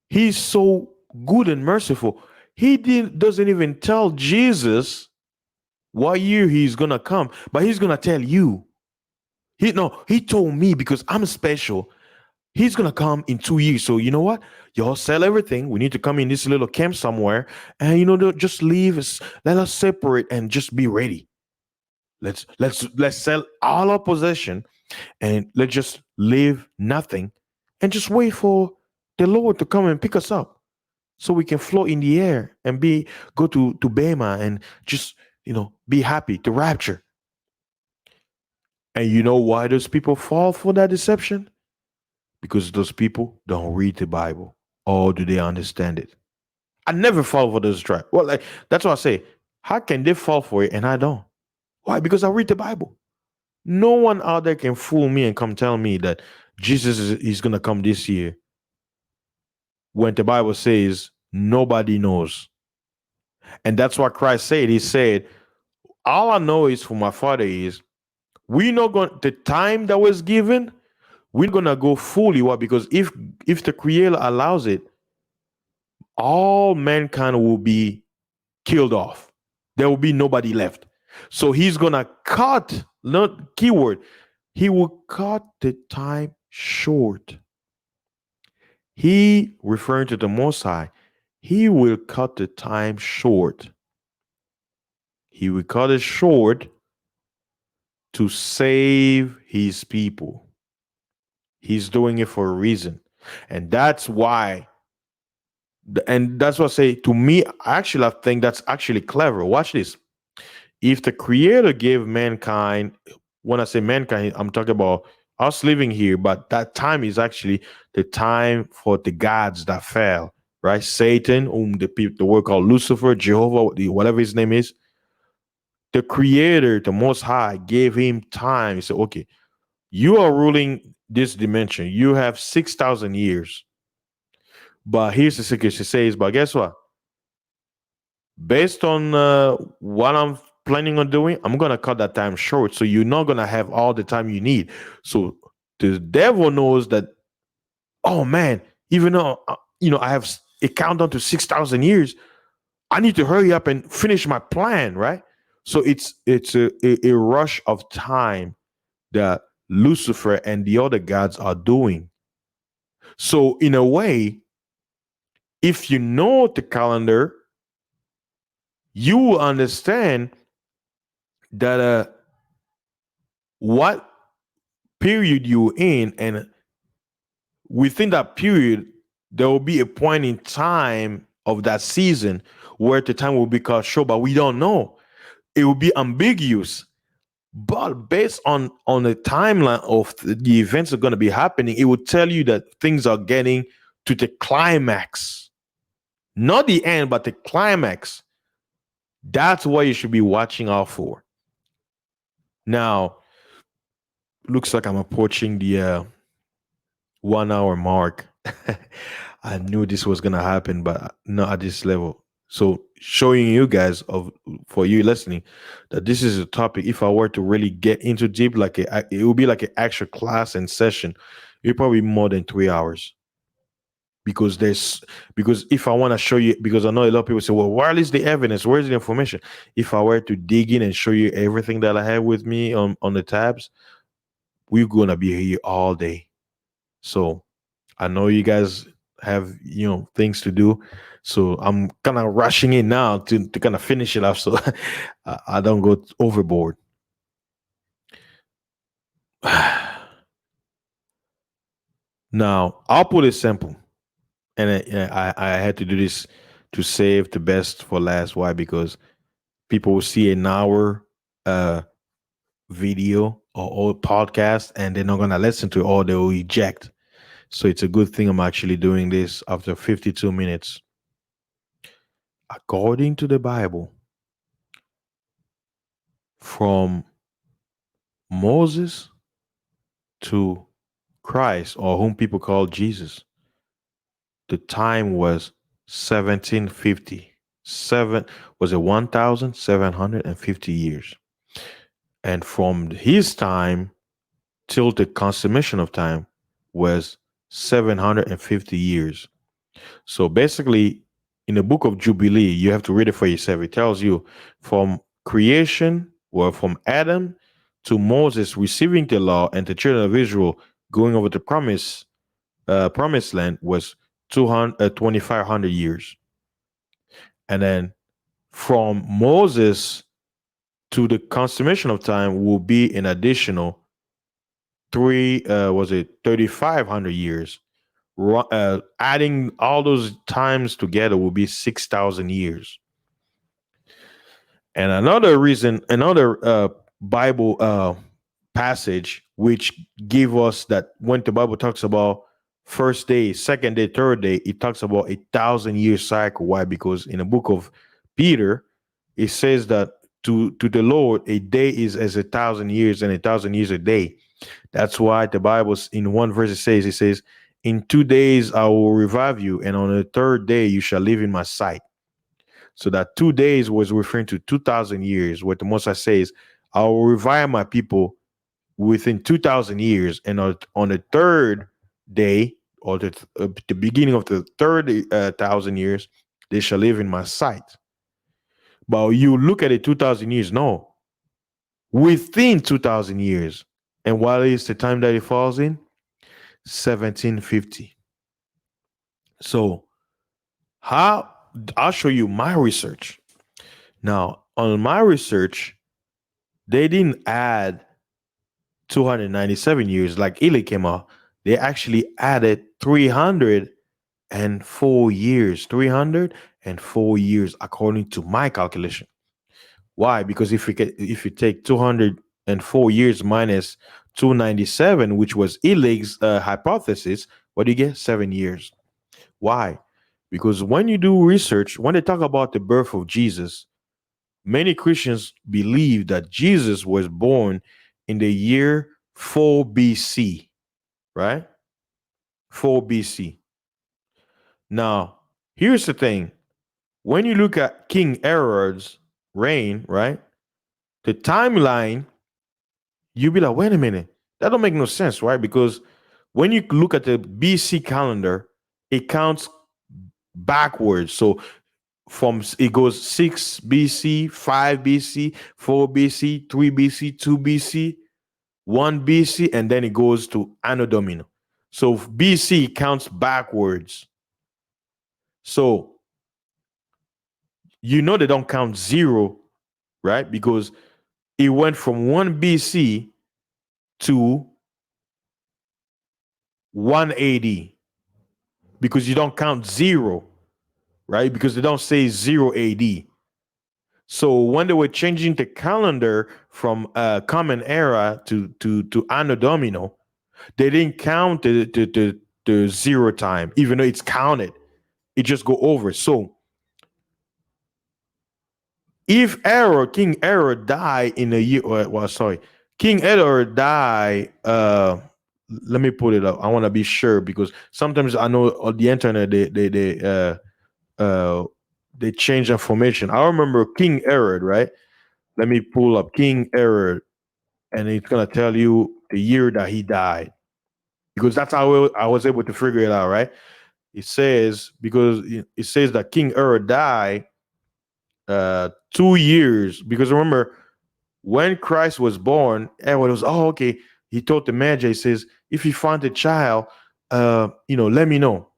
he's so good and merciful. He doesn't even tell Jesus what year he's gonna come, but he's gonna tell you. He told me because I'm special. He's gonna come in 2 years. So you know what? Y'all sell everything. We need to come in this little camp somewhere, and just leave us. Let us separate and just be ready. Let's sell all our possession and let's just leave nothing and just wait for the Lord to come and pick us up so we can float in the air and go to Bema and just be happy, to rapture. And you know why those people fall for that deception? Because those people don't read the Bible, or do they understand it? I never fall for those trap. Well, like, that's what I say. How can they fall for it and I don't? Why? Because I read the Bible. No one out there can fool me and come tell me that Jesus is going to come this year when the Bible says nobody knows. And that's what Christ said. He said, all I know is for my Father is we not going the time that was given, we're gonna go fully. Why? Because if the Creator allows it, all mankind will be killed off. There will be nobody left. So he's gonna cut, not keyword, he will cut the time short. He, referring to the Most High, he will cut the time short. He will cut it short to save his people. He's doing it for a reason. And that's why And that's what I say to me. Actually, I think that's actually clever. Watch this. If the creator gave mankind, when I say mankind, I'm talking about us living here, but that time is actually the time for the gods that fell, right? Satan, whom the word called Lucifer, Jehovah, whatever his name is, the creator, the most high, gave him time. He said, okay, you are ruling this dimension. You have 6,000 years. But here's the secret. She says, but guess what? Based on what I'm planning on doing, I'm gonna cut that time short. So you're not gonna have all the time you need. So the devil knows that. Oh man, even though I have a countdown to 6,000 years, I need to hurry up and finish my plan, right? So it's a rush of time that Lucifer and the other gods are doing. So in a way, if you know the calendar, you will understand that what period you're in, and within that period there will be a point in time of that season where the time will be cut short, but we don't know. It will be ambiguous, but based on the timeline of the events that are going to be happening, it will tell you that things are getting to the climax, not the end but the climax. That's what you should be watching out for. Now, looks like I'm approaching the 1 hour mark. I knew this was gonna happen, but not at this level. So showing you guys, of for you listening, that this is a topic. If I were to really get into deep, it would be like an actual class and session. It probably more than 3 hours, because if I want to show you, because I know a lot of people say, well, where is the evidence? Where's the information? If I were to dig in and show you everything that I have with me on the tabs, we're gonna be here all day. So I know you guys have things to do, so I'm kind of rushing in now to kind of finish it off, so I don't go overboard. Now I'll put it simple, and I had to do this to save the best for last. Why? Because people will see an hour uh, video or podcast, and they're not gonna listen to it, or they'll eject. So it's a good thing I'm actually doing this after 52 minutes. According to the Bible, from Moses to Christ, or whom people call Jesus, the time was 1750. Seven was it 1,750 years. And from his time till the consummation of time was 750 years. So basically, in the book of Jubilee, you have to read it for yourself. It tells you from creation, well, from Adam to Moses receiving the law and the children of Israel going over the promised land was 2,500 years. And then from Moses to the consummation of time will be an additional three, was it 3,500 years? Adding all those times together will be 6,000 years. And another reason, another Bible passage which give us that when the Bible talks about first day, second day, third day, it talks about 1,000 year cycle. Why? Because in the book of Peter, it says that to the Lord, a day is as 1,000 years, and 1,000 years a day. That's why the Bible, in one verse, it says, in 2 days I will revive you, and on the third day you shall live in my sight. So that 2 days was referring to 2,000 years. What the Most High says, I will revive my people within 2,000 years, and on the third day, or the beginning of the third 1,000 years, they shall live in my sight. But you look at it, 2,000 years, no, within 2,000 years. And what is the time that it falls in? 1750. So how I'll show you my research. Now, on my research, they didn't add 297 years like Elikema. They actually added 304 years, 304 years, according to my calculation. Why? Because if you take 204 years minus 297, which was Illig's hypothesis, what do you get? 7 years. Why? Because when you do research, when they talk about the birth of Jesus, many Christians believe that Jesus was born in the year 4 BC, right? 4 BC. Now, here's the thing. When you look at King Herod's reign, right? The timeline, you be like, wait a minute, that don't make no sense, right? Because when you look at the BC calendar, it counts backwards. So it goes 6 BC, 5 BC, 4 BC, 3 BC, 2 BC, 1 BC, and then it goes to Anno Domini. So BC counts backwards. So you know they don't count zero, right? Because it went from 1 BC to 180 because you don't count zero, right? Because they don't say 0 AD. So when they were changing the calendar from Common Era to Anno Domino, they didn't count the zero time, even though it's counted. It just go over. So if King Error die in a year, well, sorry, King Error die. Let me put it up. I want to be sure because sometimes I know on the internet they change information. I remember King Herod, right? Let me pull up King Herod, and it's gonna tell you the year that he died because that's how I was able to figure it out, right? It says because it says that King Herod died 2 years because remember when Christ was born, everyone was okay. He told the magi, he says, if you find a child, let me know.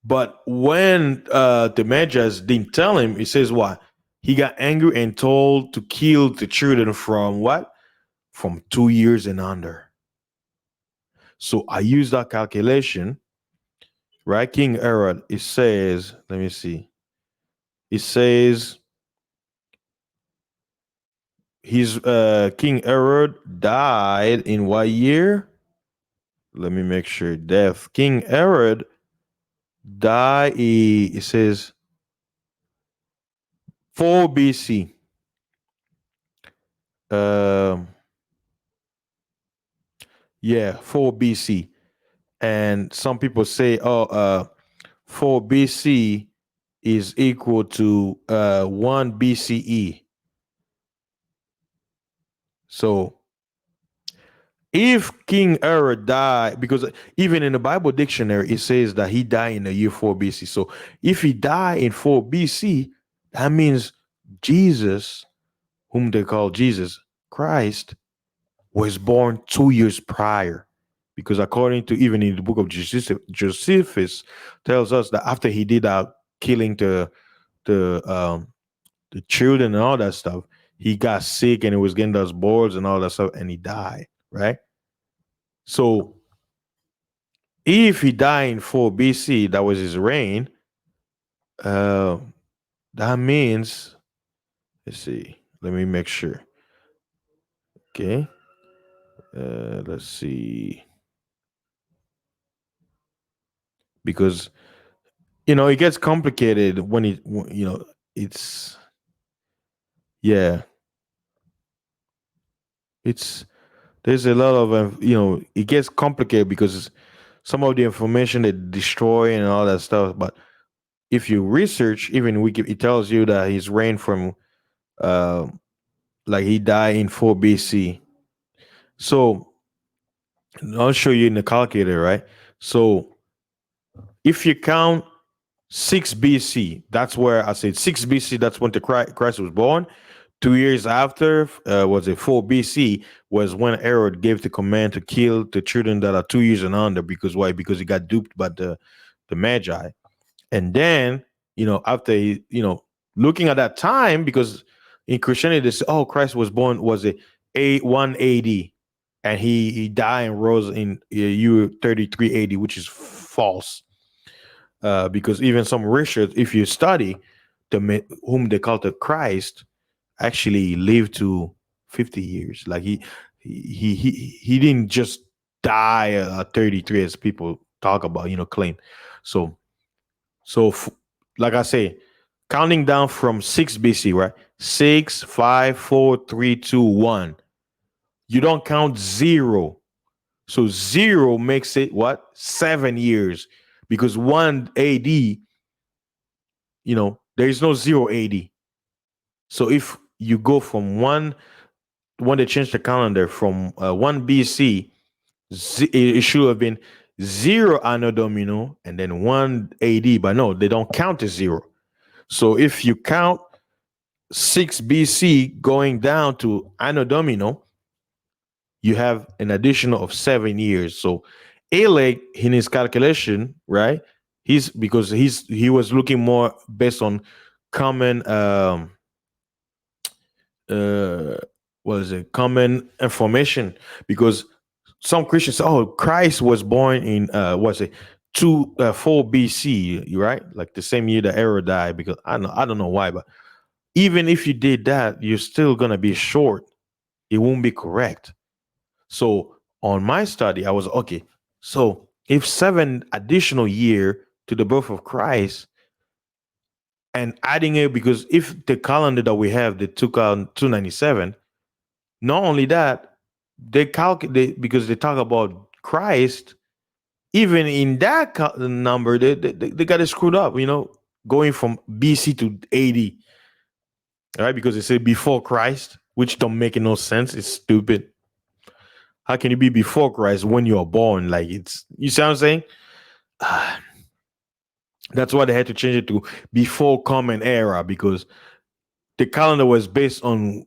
But when the Magi didn't tell him, he says what? He got angry and told to kill the children from what? From 2 years and under. So I use that calculation, right? King Herod, it says, let me see. It says his King Herod died in what year? Let me make sure. Death. King Herod died, it says 4 BC. Um, yeah, 4 BC. And some people say, 4 BC is equal to 1 BCE. So if King Herod died, because even in the Bible dictionary, it says that he died in the year 4 BC. So if he died in 4 BC, that means Jesus, whom they call Jesus Christ, was born 2 years prior. Because according to even in the book of Josephus tells us that after he did killing the the children and all that stuff, he got sick and he was getting those boils and all that stuff, and he died, right? So if he died in 4 BC, that was his reign, uh, that means, let's see, let me make sure. Okay. Let's see. Because it gets complicated when it's yeah, it's there's a lot of it gets complicated because some of the information they destroy and all that stuff. But if you research, even it tells you that he's reigned from uh like he died in 4 BC. So I'll show you in the calculator, right? So if you count 6 BC, that's where I said 6 BC, that's when the Christ was born. 2 years after, was it 4 BC, was when Herod gave the command to kill the children that are 2 years and under. Because why? Because he got duped by the Magi. And then, after looking at that time, because in Christianity, they say, oh, Christ was born, was it 180, and he died and rose in year 33 AD, which is false. because even some research, if you study whom they call the Christ, actually lived to 50 years. Like he didn't just die at 33 as people talk about, claim. So so like I say, counting down from 6 BC, right? 6, 5, 4, 3, 2, 1. You don't count zero. So zero makes it what? 7 years. Because 1 AD, there is no 0 AD. So if you go from when they changed the calendar from 1 BC, it should have been 0 Anno Domino and then 1 AD. But no, they don't count as zero. So if you count 6 BC going down to Anno Domino, you have an additional of 7 years. So Alec, in his calculation, right? He was looking more based on common uh what is it, common information, because some Christians say, oh, Christ was born in what's it, 4 BC, right? Like the same year that Error died, because I don't know why, but even if you did that, you're still gonna be short. It won't be correct. So on my study, I was okay. So if 7 additional year to the birth of Christ and adding it, because if the calendar that we have, the 297, not only that, they calculate, because they talk about Christ, even in that number, they got it screwed up, going from BC to AD, right? Because they say before Christ, which don't make no sense. It's stupid. How can you be before Christ when you are born? Like, you see what I'm saying? That's why they had to change it to before common era, because the calendar was based on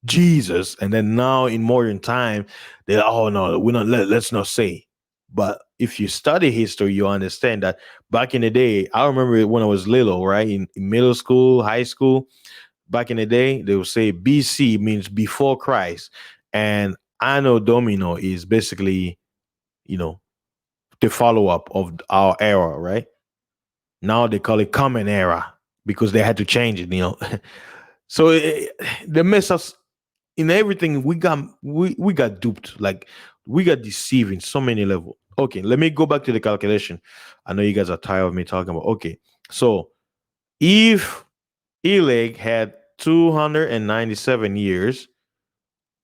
Jesus, and then now in modern time, they, oh no, we're not, let's not say. But if you study history, you understand that back in the day, I remember when I was little, right? In middle school, high school, back in the day, they would say BC means before Christ. And Anno Domino is basically, you know, the follow up of our era, right? Now they call it common era because they had to change it. So they mess us in everything. We got duped. Like, we got deceived in so many levels. Okay, let me go back to the calculation. I know you guys are tired of me talking about. Okay, so if Eleg had 297 years,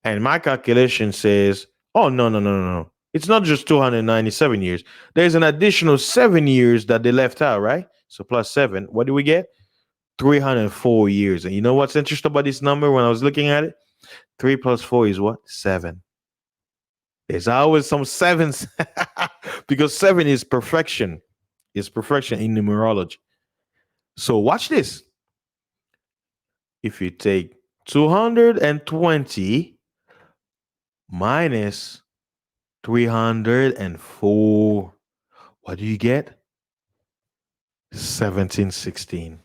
and my calculation says, oh, no, no, no, no, no. It's not just 297 years. There's an additional 7 years that they left out, right? So plus 7. What do we get? 304 years. And you know what's interesting about this number when I was looking at it? 3 plus 4 is what? 7. There's always some sevens because 7 is perfection. It's perfection in numerology. So watch this. If you take 220 minus 304, what do you get? 1716.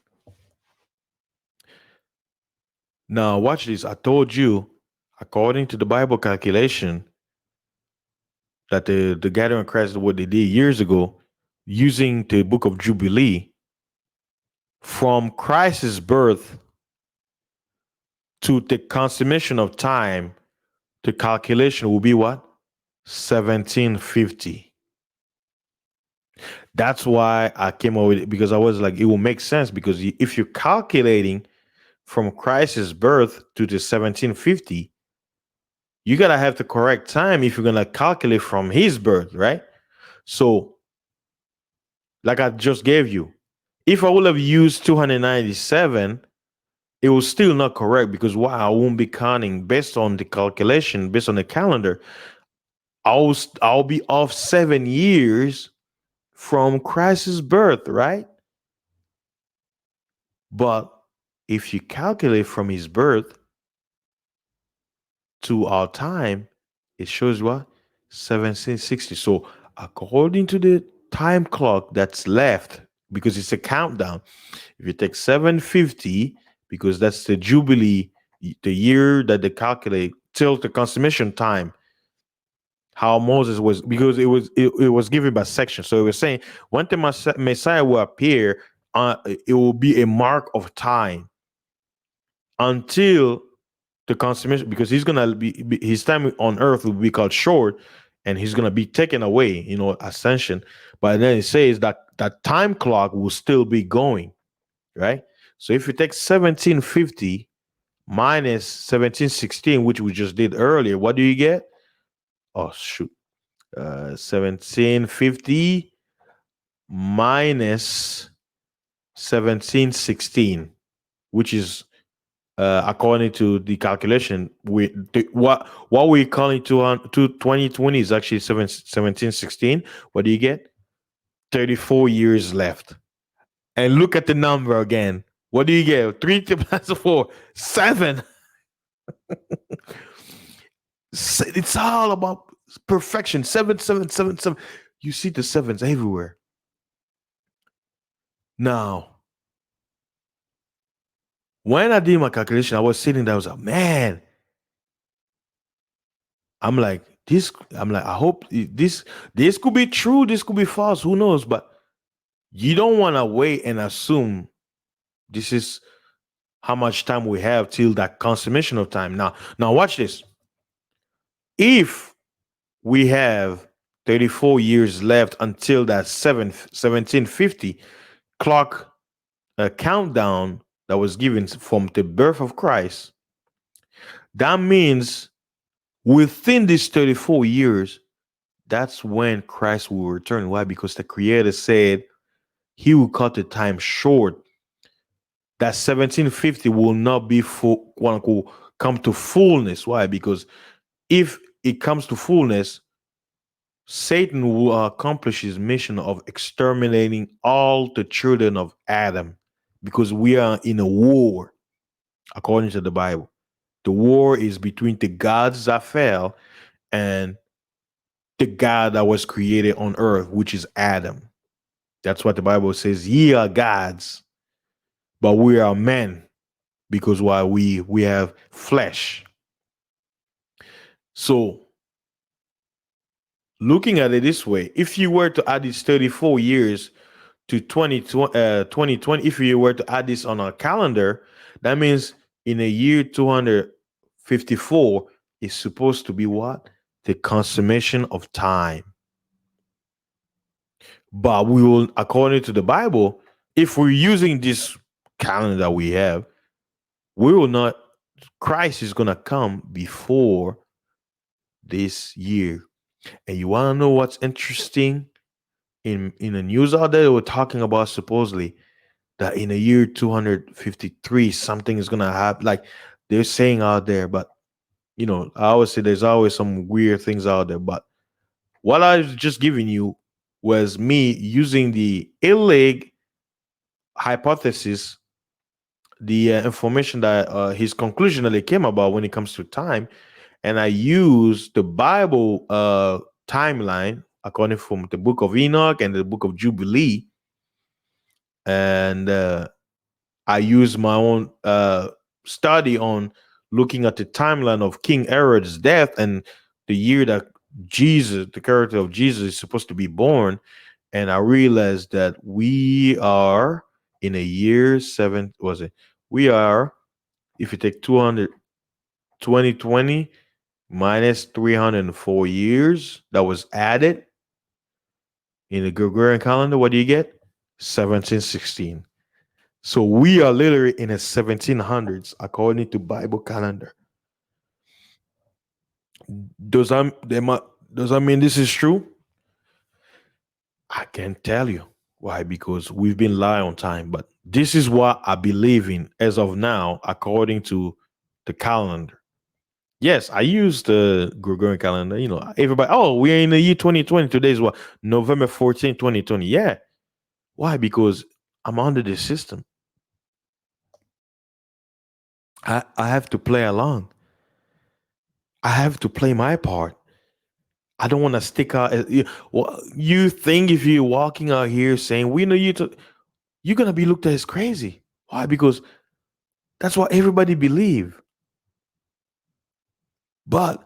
Now watch this. I told you, according to the Bible calculation, that the gathering of Christ, what they did years ago, using the book of Jubilee, from Christ's birth to the consummation of time, the calculation will be what? 1750. That's why I came up with it, because I was like, it will make sense, because if you're calculating from Christ's birth to the 1750, you gotta have the correct time if you're gonna calculate from his birth, right? So, like I just gave you, if I would have used 297, it was still not correct, because why? I won't be counting based on the calculation, based on the calendar. I'll be off 7 years from Christ's birth, right? But if you calculate from his birth to our time, it shows what? 1760. So according to the time clock that's left, because it's a countdown, if you take 750, because that's the Jubilee, the year that they calculate till the consummation time, how Moses was, because it was given by section. So it was saying when the Messiah will appear, it will be a mark of time until the consummation, because he's gonna his time on earth will be called short, and he's gonna be taken away, ascension. But then it says that that time clock will still be going, right? So if you take 1750 minus 1716, which we just did earlier, what do you get? Oh shoot, 1750 minus 1716, which is according to the calculation, what we call it to 2020 is actually 1716. What do you get? 34 years left. And look at the number again. What do you get? 3 plus 4, 7. It's all about perfection. 7, 7, 7, 7. You see the sevens everywhere. Now, when I did my calculation, I was sitting there, I was like, man, I hope this could be true, this could be false, who knows? But you don't want to wait and assume this is how much time we have till that consummation of time. Now watch this. If we have 34 years left until that 1750 clock countdown that was given from the birth of Christ, that means within these 34 years, that's when Christ will return. Why? Because the Creator said he will cut the time short. That 1750 will not be full, quote unquote, come to fullness. Why? Because if it comes to fullness, Satan will accomplish his mission of exterminating all the children of Adam, because we are in a war, according to the Bible. The war is between the gods that fell and the God that was created on earth, which is Adam. That's what the Bible says. Ye are gods, but we are men, because why we have flesh. So looking at it this way, if you were to add these 34 years to 2020, if you were to add this on our calendar, that means in a year 254 is supposed to be what? The consummation of time. But we will, according to the Bible, if we're using this calendar that we have, we will not, Christ is going to come before this year. And you want to know what's interesting? In the news out there, they were talking about supposedly that in the year 253, something is going to happen. Like they're saying out there, but I always say there's always some weird things out there. But what I was just giving you was me using the Illig hypothesis, the information that his conclusion that he came about when it comes to time, and I use the Bible timeline according from the book of Enoch and the book of Jubilee, and I use my own study on looking at the timeline of King Herod's death and the year that Jesus, the character of Jesus, is supposed to be born, and I realized that we are in a year seven. Was it? We are, if you take 2020 minus 304 years that was added in the Gregorian calendar, what do you get? 1716. So we are literally in the 1700s according to Bible calendar. Does that mean this is true? I can't tell you. Why? Because we've been lying on time. But this is what I believe in as of now, according to the calendar. Yes, I use the Gregorian calendar. Everybody, oh, we're in the year 2020. Today is what? November 14th, 2020. Yeah. Why? Because I'm under the system. I have to play along. I have to play my part. I don't want to stick out. Well, you think if you're walking out here saying, we know you're going to be looked at as crazy. Why? Because that's what everybody believe. But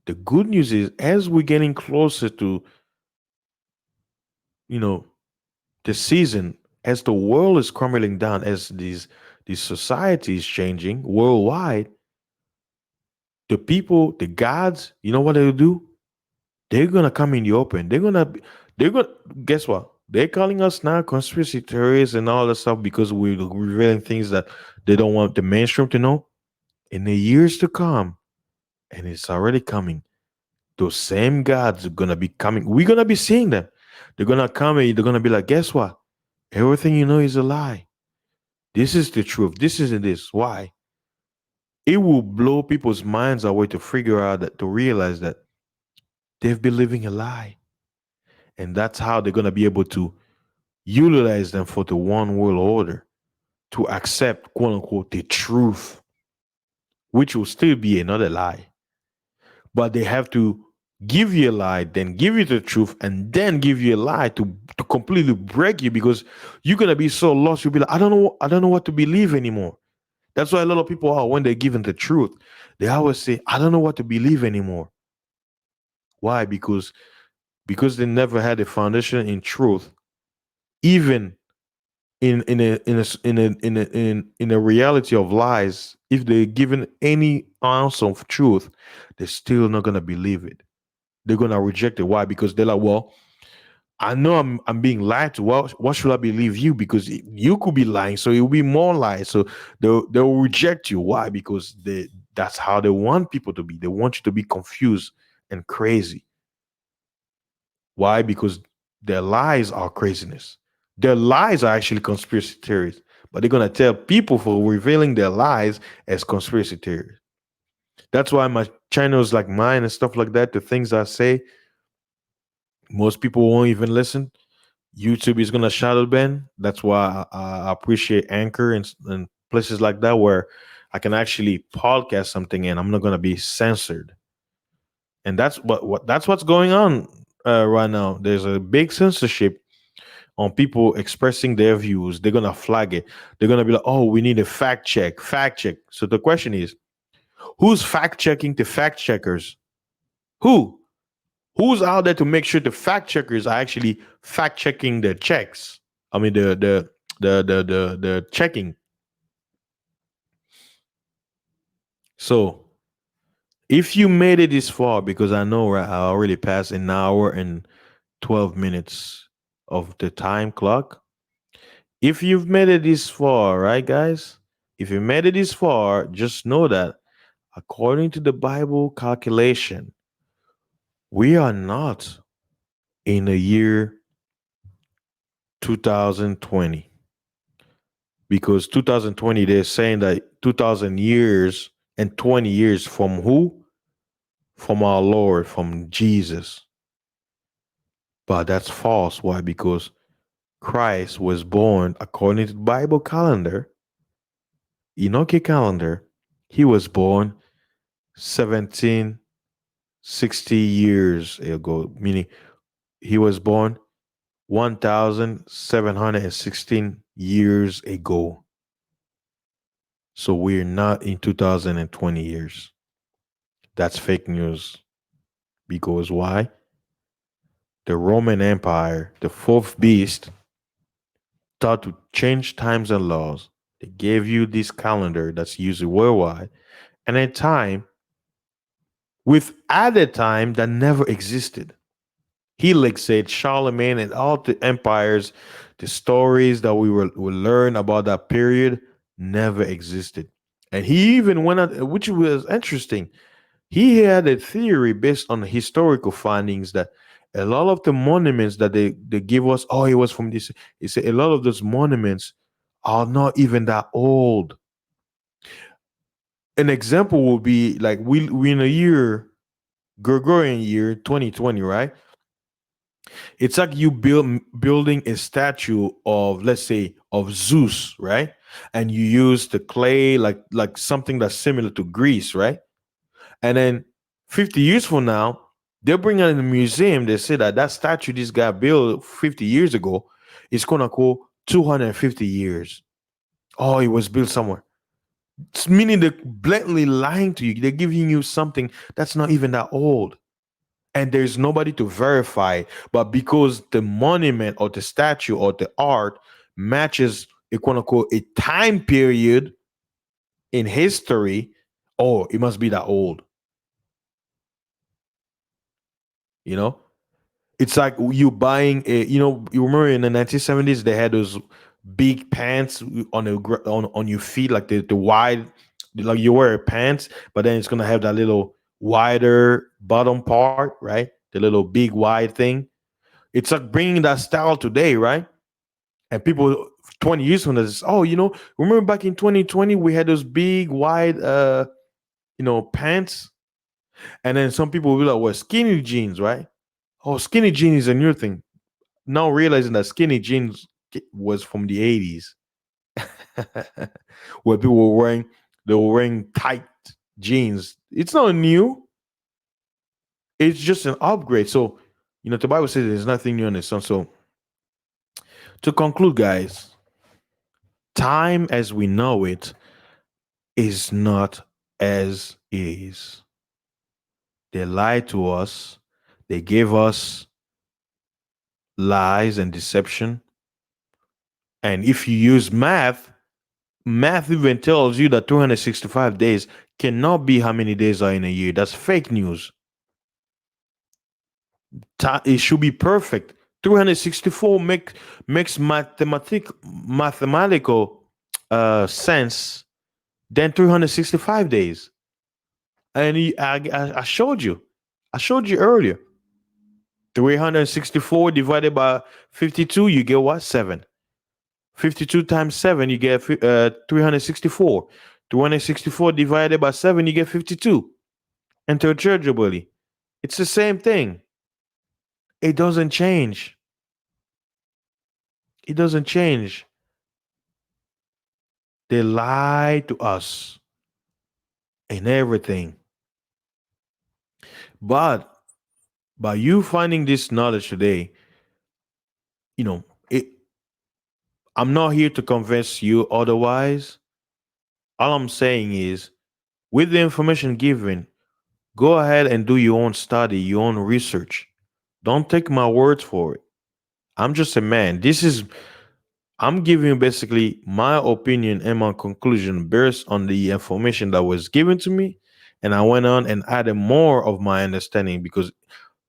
The good news is, as we're getting closer to, you know, the season, as the world is crumbling down, as these societies changing worldwide, the people, the gods, you know what they'll do? They're gonna come in the open. They're gonna guess what? They're calling us now conspiracy theories and all that stuff because we're revealing things that they don't want the mainstream to know. In the years to come, and it's already coming, those same gods are gonna be coming. We're gonna be seeing them. They're gonna come and they're gonna be like, guess what? Everything you know is a lie. This is the truth. This isn't this. Why? It will blow people's minds away to figure out that, to realize that they've been living a lie. And that's how they're gonna be able to utilize them for the one world order, to accept, quote unquote, the truth, which will still be another lie. But they have to give you a lie, then give you the truth, and then give you a lie to completely break you, because you're gonna be so lost. You'll be like, I don't know what to believe anymore. That's why a lot of people are, when they're given the truth, they always say, I don't know what to believe anymore. Why? Because they never had a foundation in truth, even in a reality of lies. If they're given any ounce of truth, they're still not gonna believe it. They're gonna reject it. Why? Because they're like, well, I know I'm being lied to. Well, what should I believe you? Because you could be lying, so it will be more lies. So they'll reject you. Why? Because that's how they want people to be. They want you to be confused and crazy. Why? Because their lies are craziness. Their lies are actually conspiracy theories, but they're gonna tell people for revealing their lies as conspiracy theories. That's why my channels like mine and stuff like that, the things I say, most people won't even listen. YouTube is gonna shadow ban. That's why I appreciate Anchor and places like that where I can actually podcast something and I'm not gonna be censored. And that's what that's what's going on right now. There's a big censorship on people expressing their views. They're gonna flag it. They're gonna be like, "Oh, we need a fact check." Fact check. So the question is, who's fact checking the fact checkers? Who? Who's out there to make sure the fact checkers are actually fact checking the checks? I mean, the checking. So if you made it this far, because I know, right, I already passed an hour and 12 minutes of the time clock. If you've made it this far, right, guys? If you made it this far, just know that according to the Bible calculation, we are not in the year 2020, because 2020, they're saying that 2000 years and 20 years from who? From our Lord, from Jesus. But that's false. Why? Because Christ was born according to the Bible calendar, Enochic calendar. He was born 1760 years ago, meaning he was born 1716 years ago. So we're not in 2020 years. That's fake news. Because why? The Roman Empire, the fourth beast, thought to change times and laws. They gave you this calendar that's used worldwide, and a time with added time that never existed. He like said Charlemagne and all the empires, the stories that we learn about that period never existed. And he even went out, which was interesting. He had a theory based on historical findings that a lot of the monuments that they give us, oh, it was from this. He said a lot of those monuments are not even that old. An example would be like we in a year, Gregorian year 2020, right? It's like you building a statue of, let's say, of Zeus, right? And you use the clay like something that's similar to Greece, right? And then 50 years from now, they'll bring it in the museum. They say that that statue this guy built 50 years ago is gonna go 250 years. Oh, it was built somewhere. It's meaning they're blatantly lying to you. They're giving you something that's not even that old. And there's nobody to verify. But because the monument or the statue or the art matches a quote unquote a time period in history, oh, it must be that old. You know, it's like you buying a. You remember in the 1970s they had those big pants on your feet, like the wide, like you wear pants, but then it's gonna have that little wider bottom part, right? The little big wide thing. It's like bringing that style today, right? And people 20 years from this, oh, remember back in 2020 we had those big wide pants, and then some people will be like, well, skinny jeans, right? Oh, skinny jeans is a new thing. Now realizing that skinny jeans was from the 80s, where people were wearing tight jeans. It's not new. It's just an upgrade. So, the Bible says there's nothing new in the sun. So, to conclude, guys, time as we know it is not as is. They lied to us. They gave us lies and deception. And if you use math even tells you that 365 days cannot be how many days are in a year. That's fake news. It should be perfect. 364 makes mathematical sense than 365 days. And I showed you. I showed you earlier. 364 divided by 52, you get what? 7. 52 times 7, you get 364. 264 divided by 7, you get 52. Interchangeably. It's the same thing. It doesn't change. It doesn't change. They lie to us in everything. But by you finding this knowledge today, you know, it I'm not here to convince you otherwise. All I'm saying is, with the information given, go ahead and do your own study, your own research. Don't take my words for it. I'm just a man. I'm giving you basically my opinion and my conclusion based on the information that was given to me. And I went on and added more of my understanding, because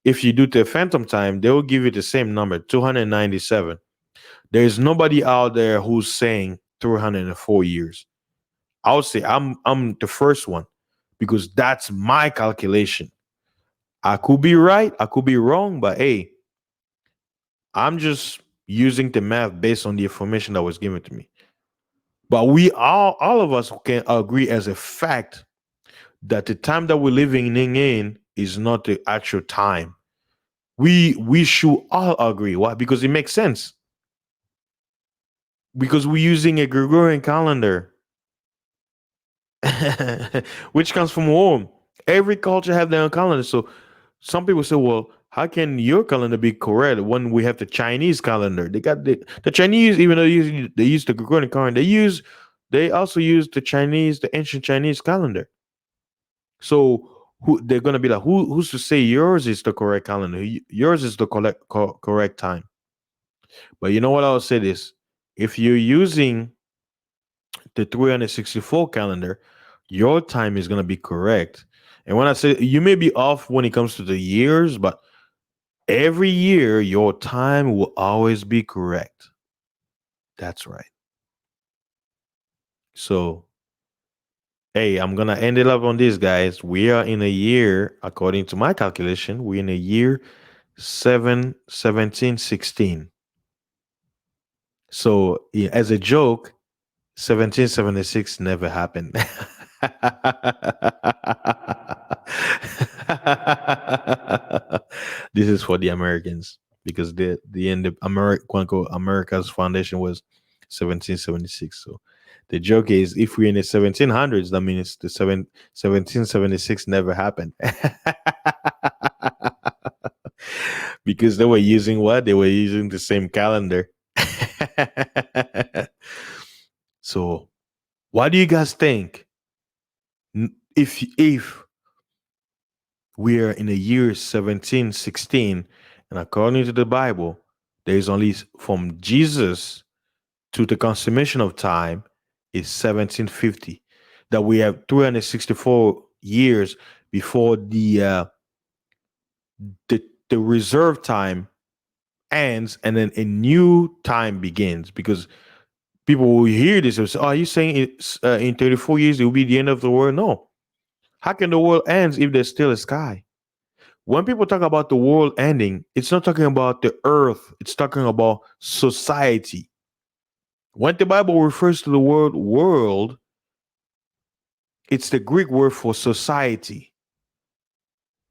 if you do the phantom time, they will give you the same number, 297. There is nobody out there who's saying 304 years. I would say I'm the first one, because that's my calculation. I could be right, I could be wrong, but hey, I'm just using the math based on the information that was given to me. But we all of us can agree as a fact that the time that we're living in is not the actual time. We should all agree. Why? Because it makes sense. Because we're using a Gregorian calendar, which comes from Rome. Every culture have their own calendar. So some people say, well, how can your calendar be correct when we have the Chinese calendar? They got the Chinese, even though they use the Gregorian calendar, they also use the ancient Chinese calendar. So they're gonna be like, who's to say yours is the correct calendar? Yours is the correct time. But you know what I'll say this: if you're using the 364 calendar, your time is gonna be correct. And when I say you may be off when it comes to the years, but every year your time will always be correct. That's right. So hey, I'm gonna end it up on this, guys. We are in a year, according to my calculation, we're in a year 1716. So as a joke, 1776 never happened. This is for the Americans, because the end of quote unquote America's foundation was 1776. So the joke is, if we're in the 1700s, that means the 1776 never happened. Because they were using what? They were using the same calendar. So What do you guys think? If we are in the year 1716, and according to the Bible, there is only from Jesus to the consummation of time is 1750. That we have 364 years before the reserve time ends, and then a new time begins. Because people will hear this and say, "Oh, are you saying it's in 34 years it will be the end of the world?" No. How can the world ends if there's still a sky? When people talk about the world ending, it's not talking about the earth. It's talking about society. When the Bible refers to the word world, it's the Greek word for society.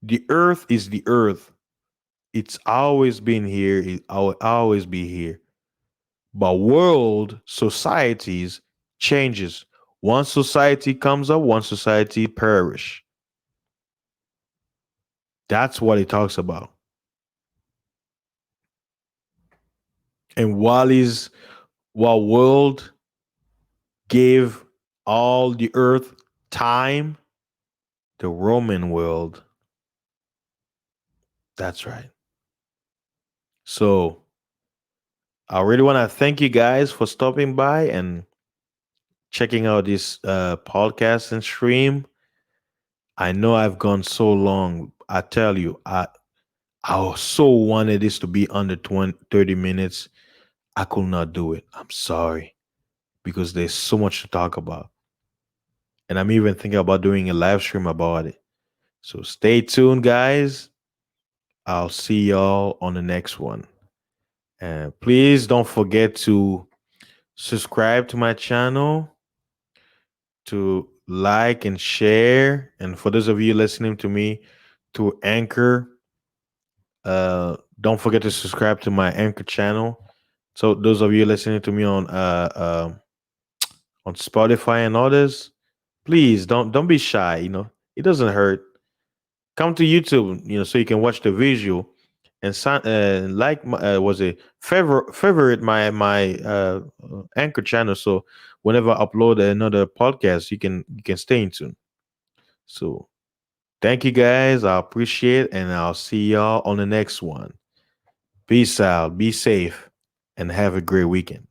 The earth is the earth. It's always been here. It will always be here. But world societies changes. One society comes up, one society perish. That's what it talks about. And while world gave all the earth time, the Roman world, that's right. So I really want to thank you guys for stopping by and checking out this podcast and stream. I know I've gone so long. I tell you, I so wanted this to be under 20, 30 minutes. I could not do it. I'm sorry because there's so much to talk about. And I'm even thinking about doing a live stream about it. So stay tuned, guys. I'll see y'all on the next one. And please don't forget to subscribe to my channel, to like and share. And for those of you listening to me to Anchor, don't forget to subscribe to my Anchor channel. So those of you listening to me on Spotify and others, please don't be shy. It doesn't hurt. Come to YouTube, so you can watch the visual and like was a favorite my Anchor channel. So whenever I upload another podcast, you can stay in tune. So thank you guys. I appreciate it, and I'll see y'all on the next one. Peace out. Be safe and have a great weekend.